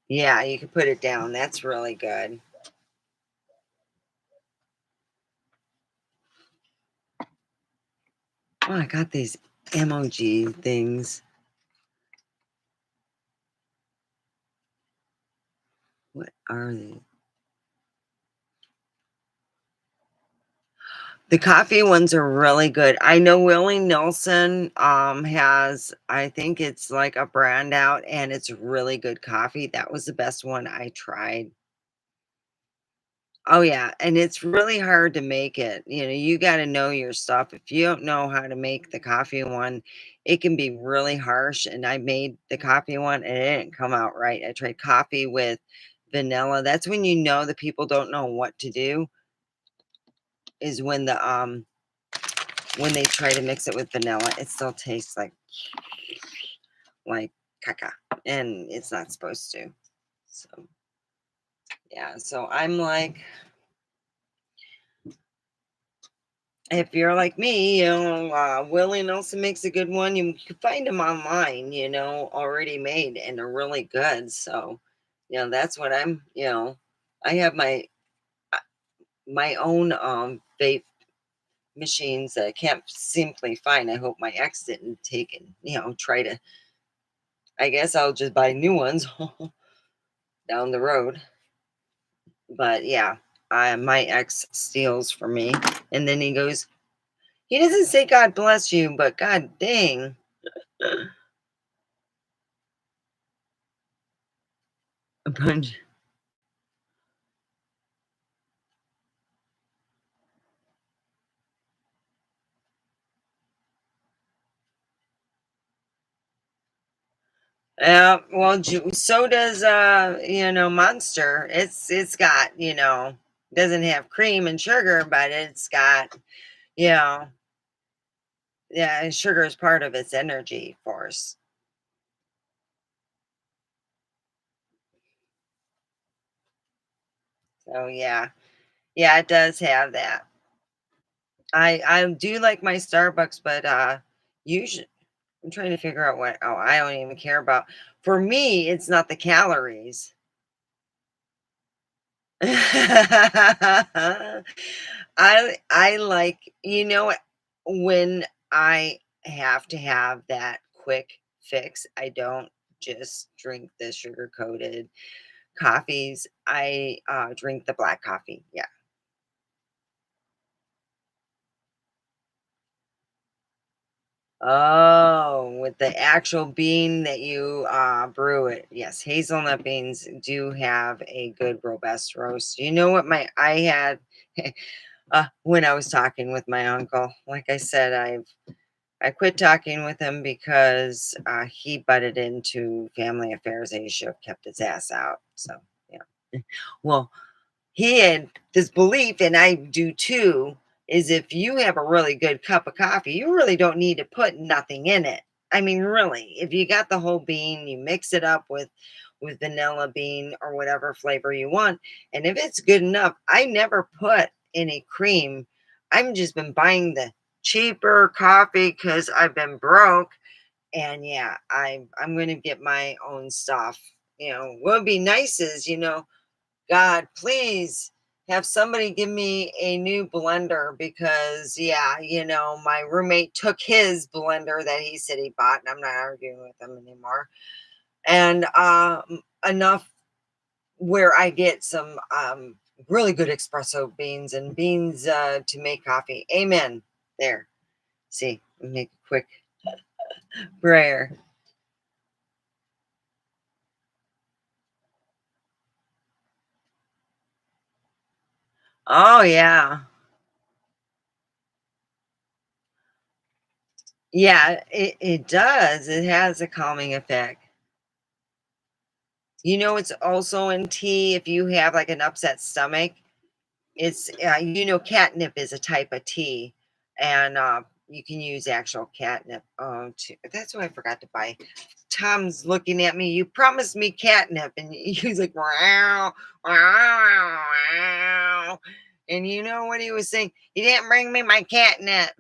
Yeah, you can put it down. That's really good. Oh, I got these emoji things. What are they? The coffee ones are really good. I know Willie Nelson has, I think it's like a brand out, and it's really good coffee. That was the best one I tried. Oh yeah, and it's really hard to make it. You got to know your stuff. If you don't know how to make the coffee one, it can be really harsh. And I made the coffee one and it didn't come out right. I tried coffee with vanilla. That's when the people don't know what to do, is when they try to mix it with vanilla. It still tastes like caca, and it's not supposed to. So yeah, so I'm like, if you're like me, Willie Nelson makes a good one. You can find them online, already made, and they're really good. So, that's what I have my own vape machines that I can't simply find. I hope my ex didn't take and try to. I guess I'll just buy new ones down the road. But yeah, my ex steals from me, and then he goes. He doesn't say God bless you, but God dang. A bunch. Well, so does Monster. It's got doesn't have cream and sugar, but it's got you know yeah, and sugar is part of its energy force. So yeah, it does have that. I do like my Starbucks, but usually I'm trying to figure out what. Oh, I don't even care about. For me, it's not the calories. I like, when I have to have that quick fix, I don't just drink the sugar coated coffees. I drink the black coffee. Yeah. Oh, with the actual bean that you brew it. Yes, hazelnut beans do have a good robust roast. You know what I had when I was talking with my uncle. Like I said, I quit talking with him because he butted into family affairs and he should have kept his ass out. So yeah. Well, he had this belief, and I do too, is if you have a really good cup of coffee, you really don't need to put nothing in it. I mean, really, if you got the whole bean, you mix it up with vanilla bean or whatever flavor you want, and if it's good enough, I never put any cream. I've just been buying the cheaper coffee because I've been broke, and yeah, I'm going to get my own stuff. What would be nice is, God, please have somebody give me a new blender because, yeah, my roommate took his blender that he said he bought, and I'm not arguing with him anymore. And enough where I get some really good espresso beans and beans to make coffee. Amen. There. See, make a quick prayer. Oh, yeah. Yeah, it does. It has a calming effect. It's also in tea if you have like an upset stomach. It's catnip is a type of tea, and you can use actual catnip. That's what I forgot to buy. Tom's looking at me. You promised me catnip, and he's like, wow, wow, wow. And you know what he was saying? You didn't bring me my catnip.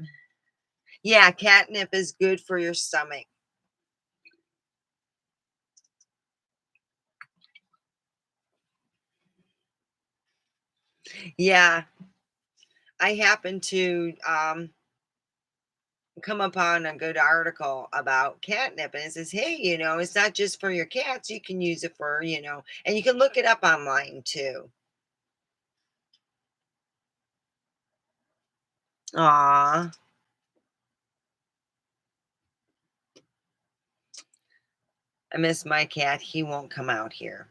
Yeah, catnip is good for your stomach. Yeah, I happen to come upon a good article about catnip, and it says, hey, it's not just for your cats, you can use it for, and you can look it up online too. Aw, I miss my cat. He won't come out here.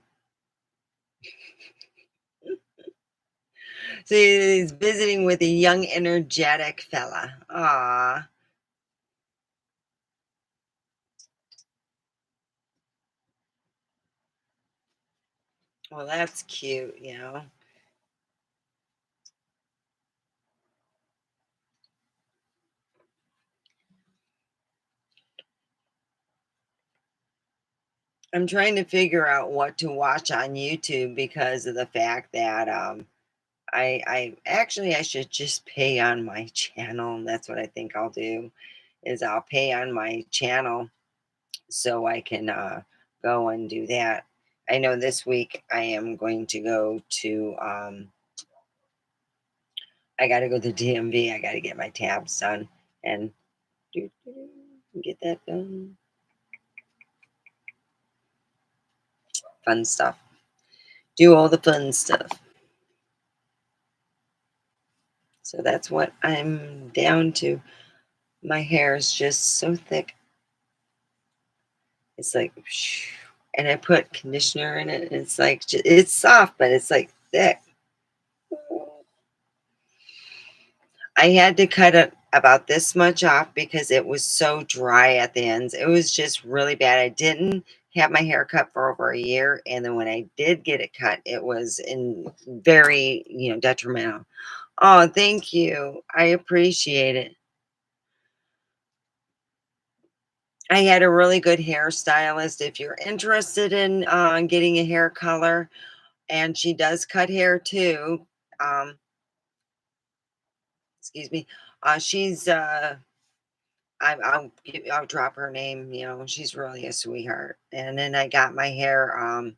So he's visiting with a young energetic fella. Aw, well, that's cute. I'm trying to figure out what to watch on YouTube because of the fact that I actually I should just pay on my channel, and that's what I think I'll do is I'll pay on my channel so I can go and do that. I know this week I am going to go to I got to go to the DMV. I got to get my tabs done and get that done. Fun stuff. Do all the fun stuff. So that's what I'm down to. My hair is just so thick. It's like, and I put conditioner in it, and it's like it's soft, but it's like thick. I had to cut it about this much off because it was so dry at the ends. It was just really bad. I didn't have my hair cut for over a year, and then when I did get it cut, it was in very, detrimental. Oh, thank you. I appreciate it. I had a really good hairstylist. If you're interested in getting a hair color, and she does cut hair too. Um, excuse me. She's I'll drop her name. She's really a sweetheart. And then I got my hair,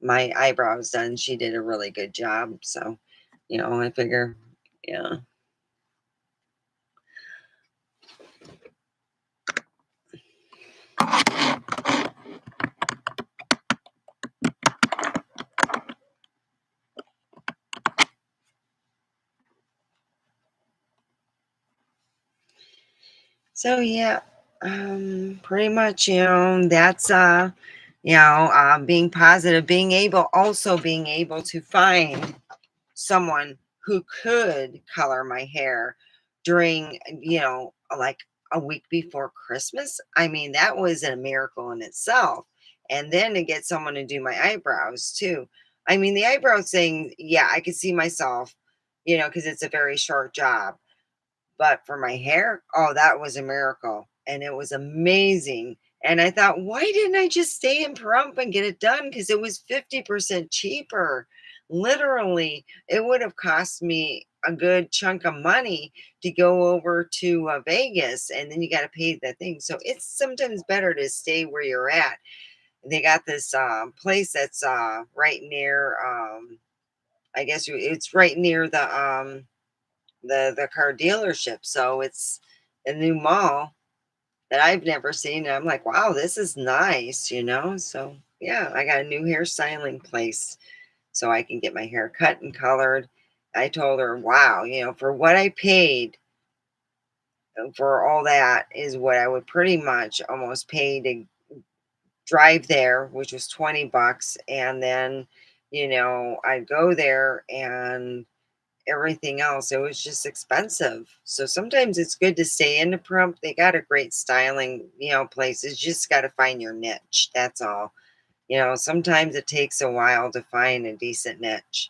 my eyebrows done. She did a really good job. So, I figure, yeah. So yeah, pretty much, that's being positive, being able to find someone who could color my hair during, like a week before Christmas. I mean, that was a miracle in itself. And then to get someone to do my eyebrows too. I mean, the eyebrow thing, yeah, I could see myself, because it's a very short job. But for my hair, oh, that was a miracle, and it was amazing, and I thought, "Why didn't I just stay in Pahrump and get it done? Because it was 50% cheaper." Literally, it would have cost me a good chunk of money to go over to, Vegas, and then you gotta pay the thing, so it's sometimes better to stay where you're at. They got this, place that's, right near, I guess it's right near the car dealership. So it's a new mall that I've never seen. And I'm like, wow, this is nice. So yeah, I got a new hairstyling place so I can get my hair cut and colored. I told her, wow, for what I paid for all that is what I would pretty much almost pay to drive there, which was $20. And then, I'd go there and everything else. It was just expensive. So sometimes it's good to stay in the Pahrump. They got a great styling, places. You just got to find your niche. That's all. Sometimes it takes a while to find a decent niche.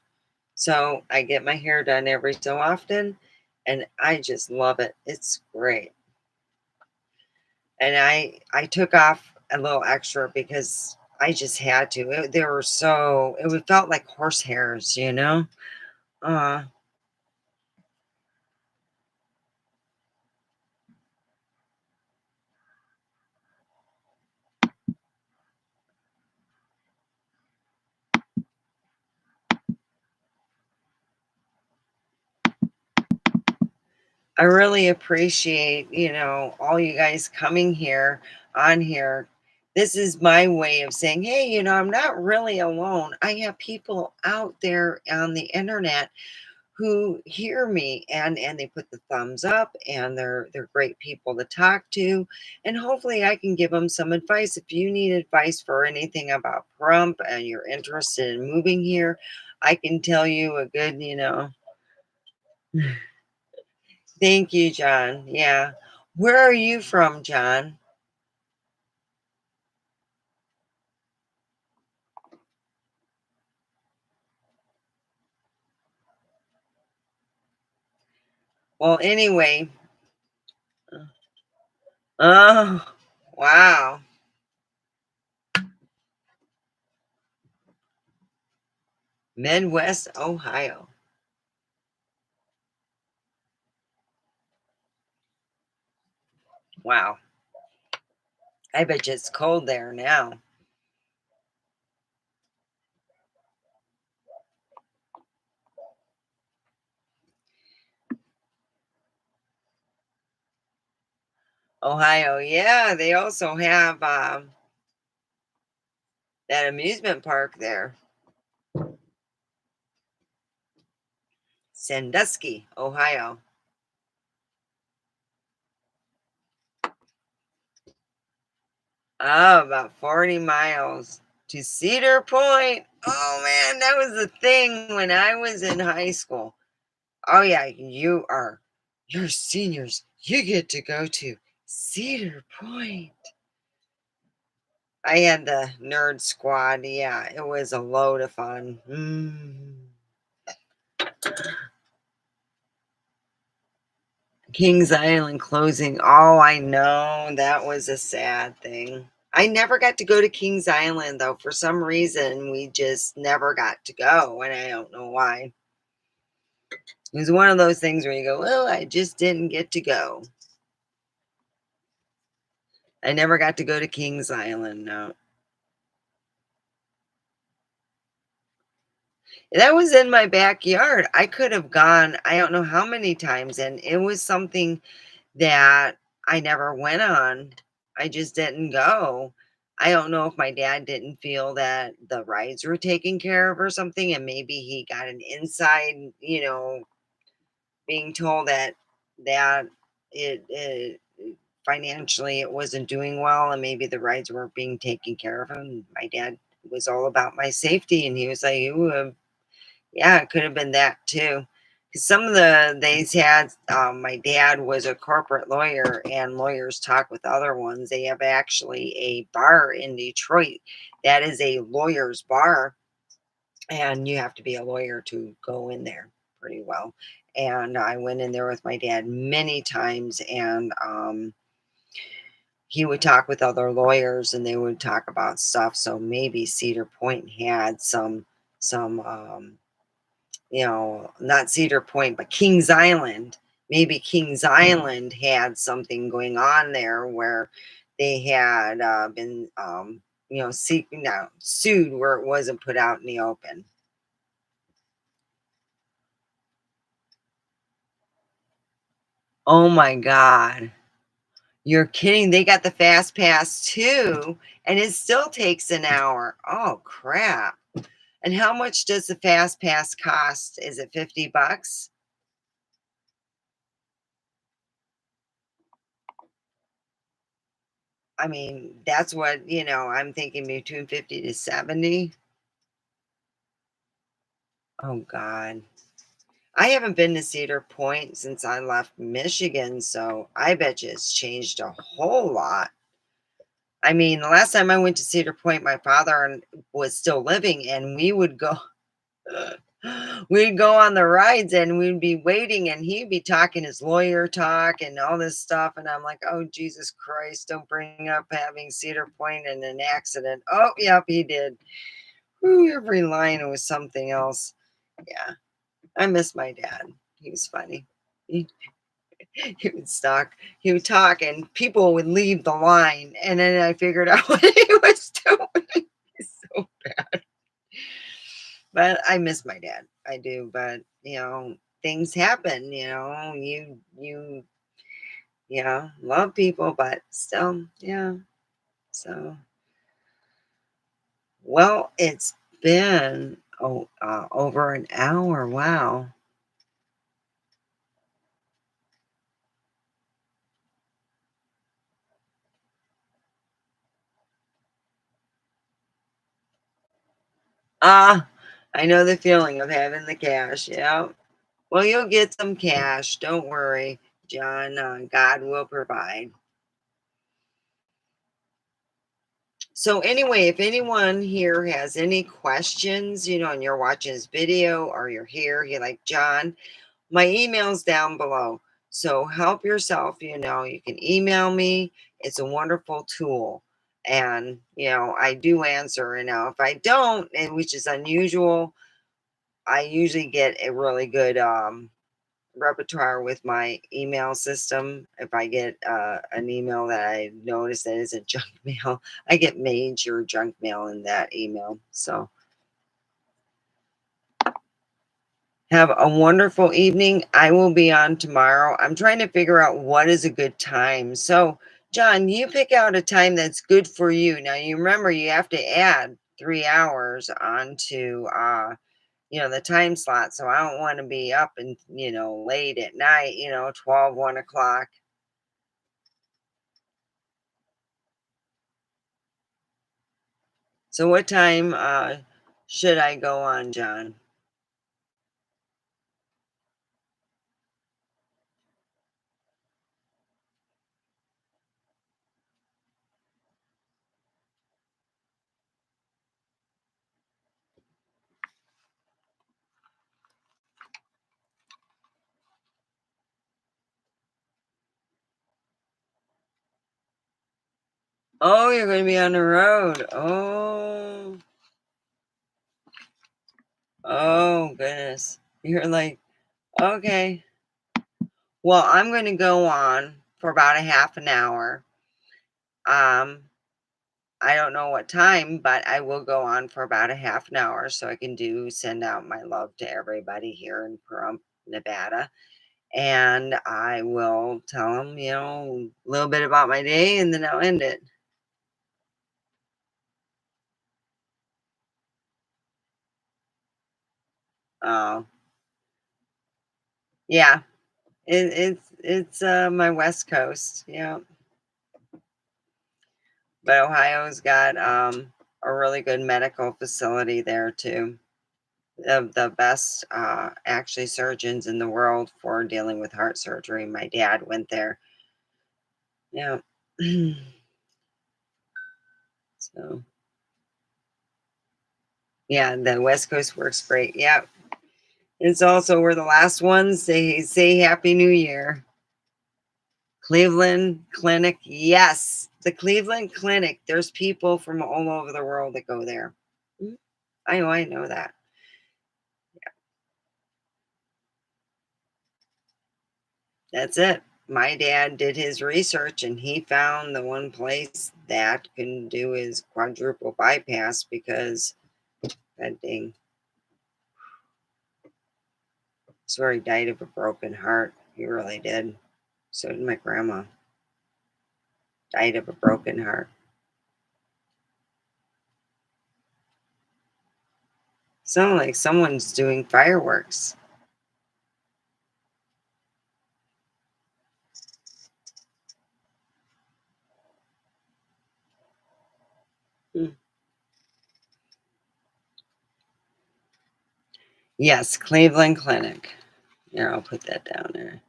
So I get my hair done every so often and I just love it. It's great. And I took off a little extra because I just had to. They were it felt like horse hairs. Uh I really appreciate, all you guys coming here on here. This is my way of saying, hey, I'm not really alone. I have people out there on the internet who hear me and they put the thumbs up and they're great people to talk to. And hopefully I can give them some advice. If you need advice for anything about Pahrump and you're interested in moving here, I can tell you a good. Thank you, John. Yeah. Where are you from, John? Well, anyway. Oh, wow. Midwest, Ohio. Wow. I bet you it's cold there now. Ohio, yeah, they also have that amusement park there, Sandusky, Ohio. Oh, about 40 miles to Cedar Point. Oh man, that was the thing when I was in high school. Oh yeah, you're seniors. You get to go to Cedar Point. I had the nerd squad. Yeah, it was a load of fun. Kings Island closing. Oh, I know. That was a sad thing. I never got to go to Kings Island though. For some reason, we just never got to go, and I don't know why. It was one of those things where you go, "Well, I just didn't get to go." I never got to go to Kings Island. No. That was in my backyard. I could have gone, I don't know how many times, and it was something that I never went on. I just didn't go. I don't know if my dad didn't feel that the rides were taken care of or something, and maybe he got an inside, being told that it financially it wasn't doing well, and maybe the rides weren't being taken care of. And my dad was all about my safety, and he was like, "Ooh, yeah, it could have been that too." 'Cause some of they had, my dad was a corporate lawyer, and lawyers talk with other ones. They have actually a bar in Detroit that is a lawyer's bar, and you have to be a lawyer to go in there pretty well. And I went in there with my dad many times, and he would talk with other lawyers, and they would talk about stuff. So maybe Cedar Point had some not Cedar Point, but Kings Island. Maybe Kings Island had something going on there where they had been, seeking out, sued where it wasn't put out in the open. Oh my God. You're kidding. They got the fast pass too, and it still takes an hour. Oh crap. And how much does the fast pass cost? Is it 50 bucks? I mean, that's what, I'm thinking between 50 to 70. Oh God. I haven't been to Cedar Point since I left Michigan, so I bet you it's changed a whole lot. I mean, the last time I went to Cedar Point, my father was still living, and we'd go on the rides, and we'd be waiting, and he'd be talking his lawyer talk and all this stuff. And I'm like, oh, Jesus Christ, don't bring up having Cedar Point in an accident. Oh, yep, he did. Whew, every line was something else. Yeah, I miss my dad. He was funny. He, he would talk, he would talk, and people would leave the line, and then I figured out what he was doing. So bad. But I miss my dad. I do, but things happen, you love people, but still, yeah. So, well, it's been over an hour. Wow. Ah, I know the feeling of having the cash. Yeah. Well, you'll get some cash. Don't worry, John. God will provide. So anyway, if anyone here has any questions, and you're watching this video or you're here, you're like, John, my email's down below. So help yourself, you can email me. It's a wonderful tool. And, I do answer, if I don't, and which is unusual, I usually get a really good repertoire with my email system. If I get an email that I notice that isn't junk mail, I get major junk mail in that email. So have a wonderful evening. I will be on tomorrow. I'm trying to figure out what is a good time. So, John, you pick out a time that's good for you. Now, you remember you have to add 3 hours onto the time slot. So I don't want to be up and, late at night, 12, 1 o'clock. So what time should I go on, John? Oh, you're going to be on the road. Oh, goodness. You're like, okay. Well, I'm going to go on for about a half an hour. Um, I don't know what time, but I will go on for about a half an hour so I can send out my love to everybody here in Pahrump, Nevada. And I will tell them, a little bit about my day and then I'll end it. Oh, yeah. It's my West Coast, yeah. But Ohio's got a really good medical facility there too. The best actually surgeons in the world for dealing with heart surgery. My dad went there. Yeah. So yeah, the West Coast works great. Yeah. It's also we're the last ones. They say Happy New Year. Cleveland Clinic. Yes, the Cleveland Clinic. There's people from all over the world that go there. Mm, I know that. That's it. My dad did his research and he found the one place that can do his quadruple bypass because that ding. Swear he died of a broken heart. He really did. So did my grandma. Died of a broken heart. Sound like someone's doing fireworks. Hmm. Yes, Cleveland Clinic. Here, I'll put that down there.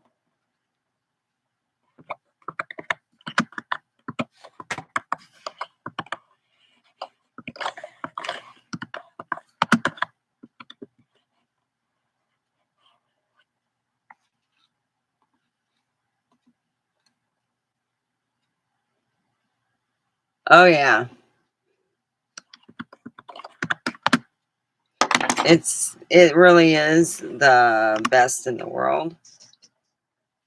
Oh yeah. It really is the best in the world.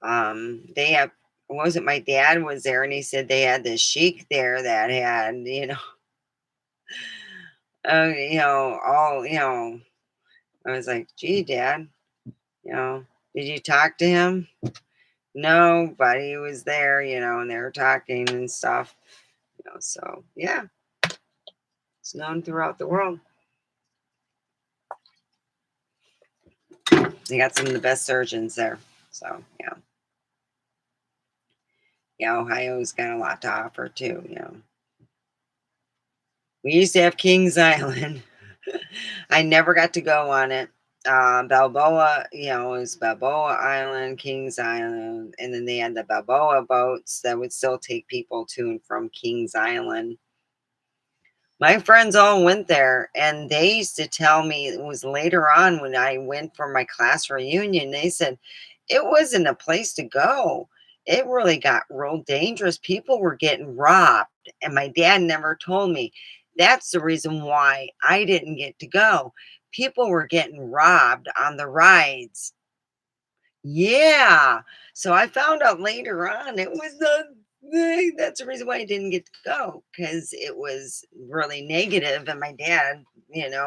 They have what was it? My dad was there and he said they had this sheik there that had, all I was like, gee, Dad, did you talk to him? No, but he was there, and they were talking and stuff. So yeah, it's known throughout the world. They got some of the best surgeons there. So yeah, Ohio's got a lot to offer too. We used to have Kings Island. I never got to go on it. Balboa, is Balboa Island, Kings Island, and then they had the Balboa boats that would still take people to and from Kings Island. My friends all went there, and they used to tell me it was later on when I went for my class reunion. They said it wasn't a place to go. It really got real dangerous. People were getting robbed, and my dad never told me. That's the reason why I didn't get to go. People were getting robbed on the rides. Yeah. So I found out later on it was that's the reason why I didn't get to go, because it was really negative. And my dad, you know,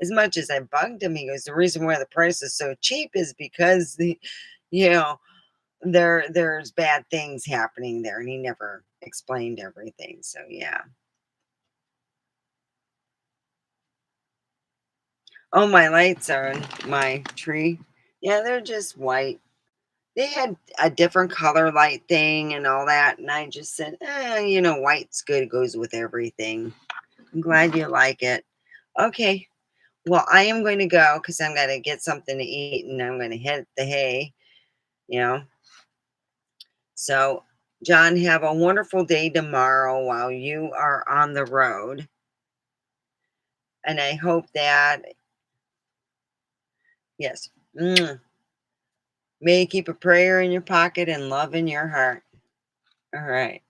as much as I bugged him, he goes, the reason why the price is so cheap is because you know, there's bad things happening there. And he never explained everything. So yeah. Oh, my lights are in my tree. Yeah, they're just white. They had a different color light thing and all that, and I just said, white's good, goes with everything. I'm glad you like it. Okay, well, I am going to go because I'm going to get something to eat and I'm going to hit the hay, you know. So, John, have a wonderful day tomorrow while you are on the road. And I hope that, yes, may you keep a prayer in your pocket and love in your heart. All right.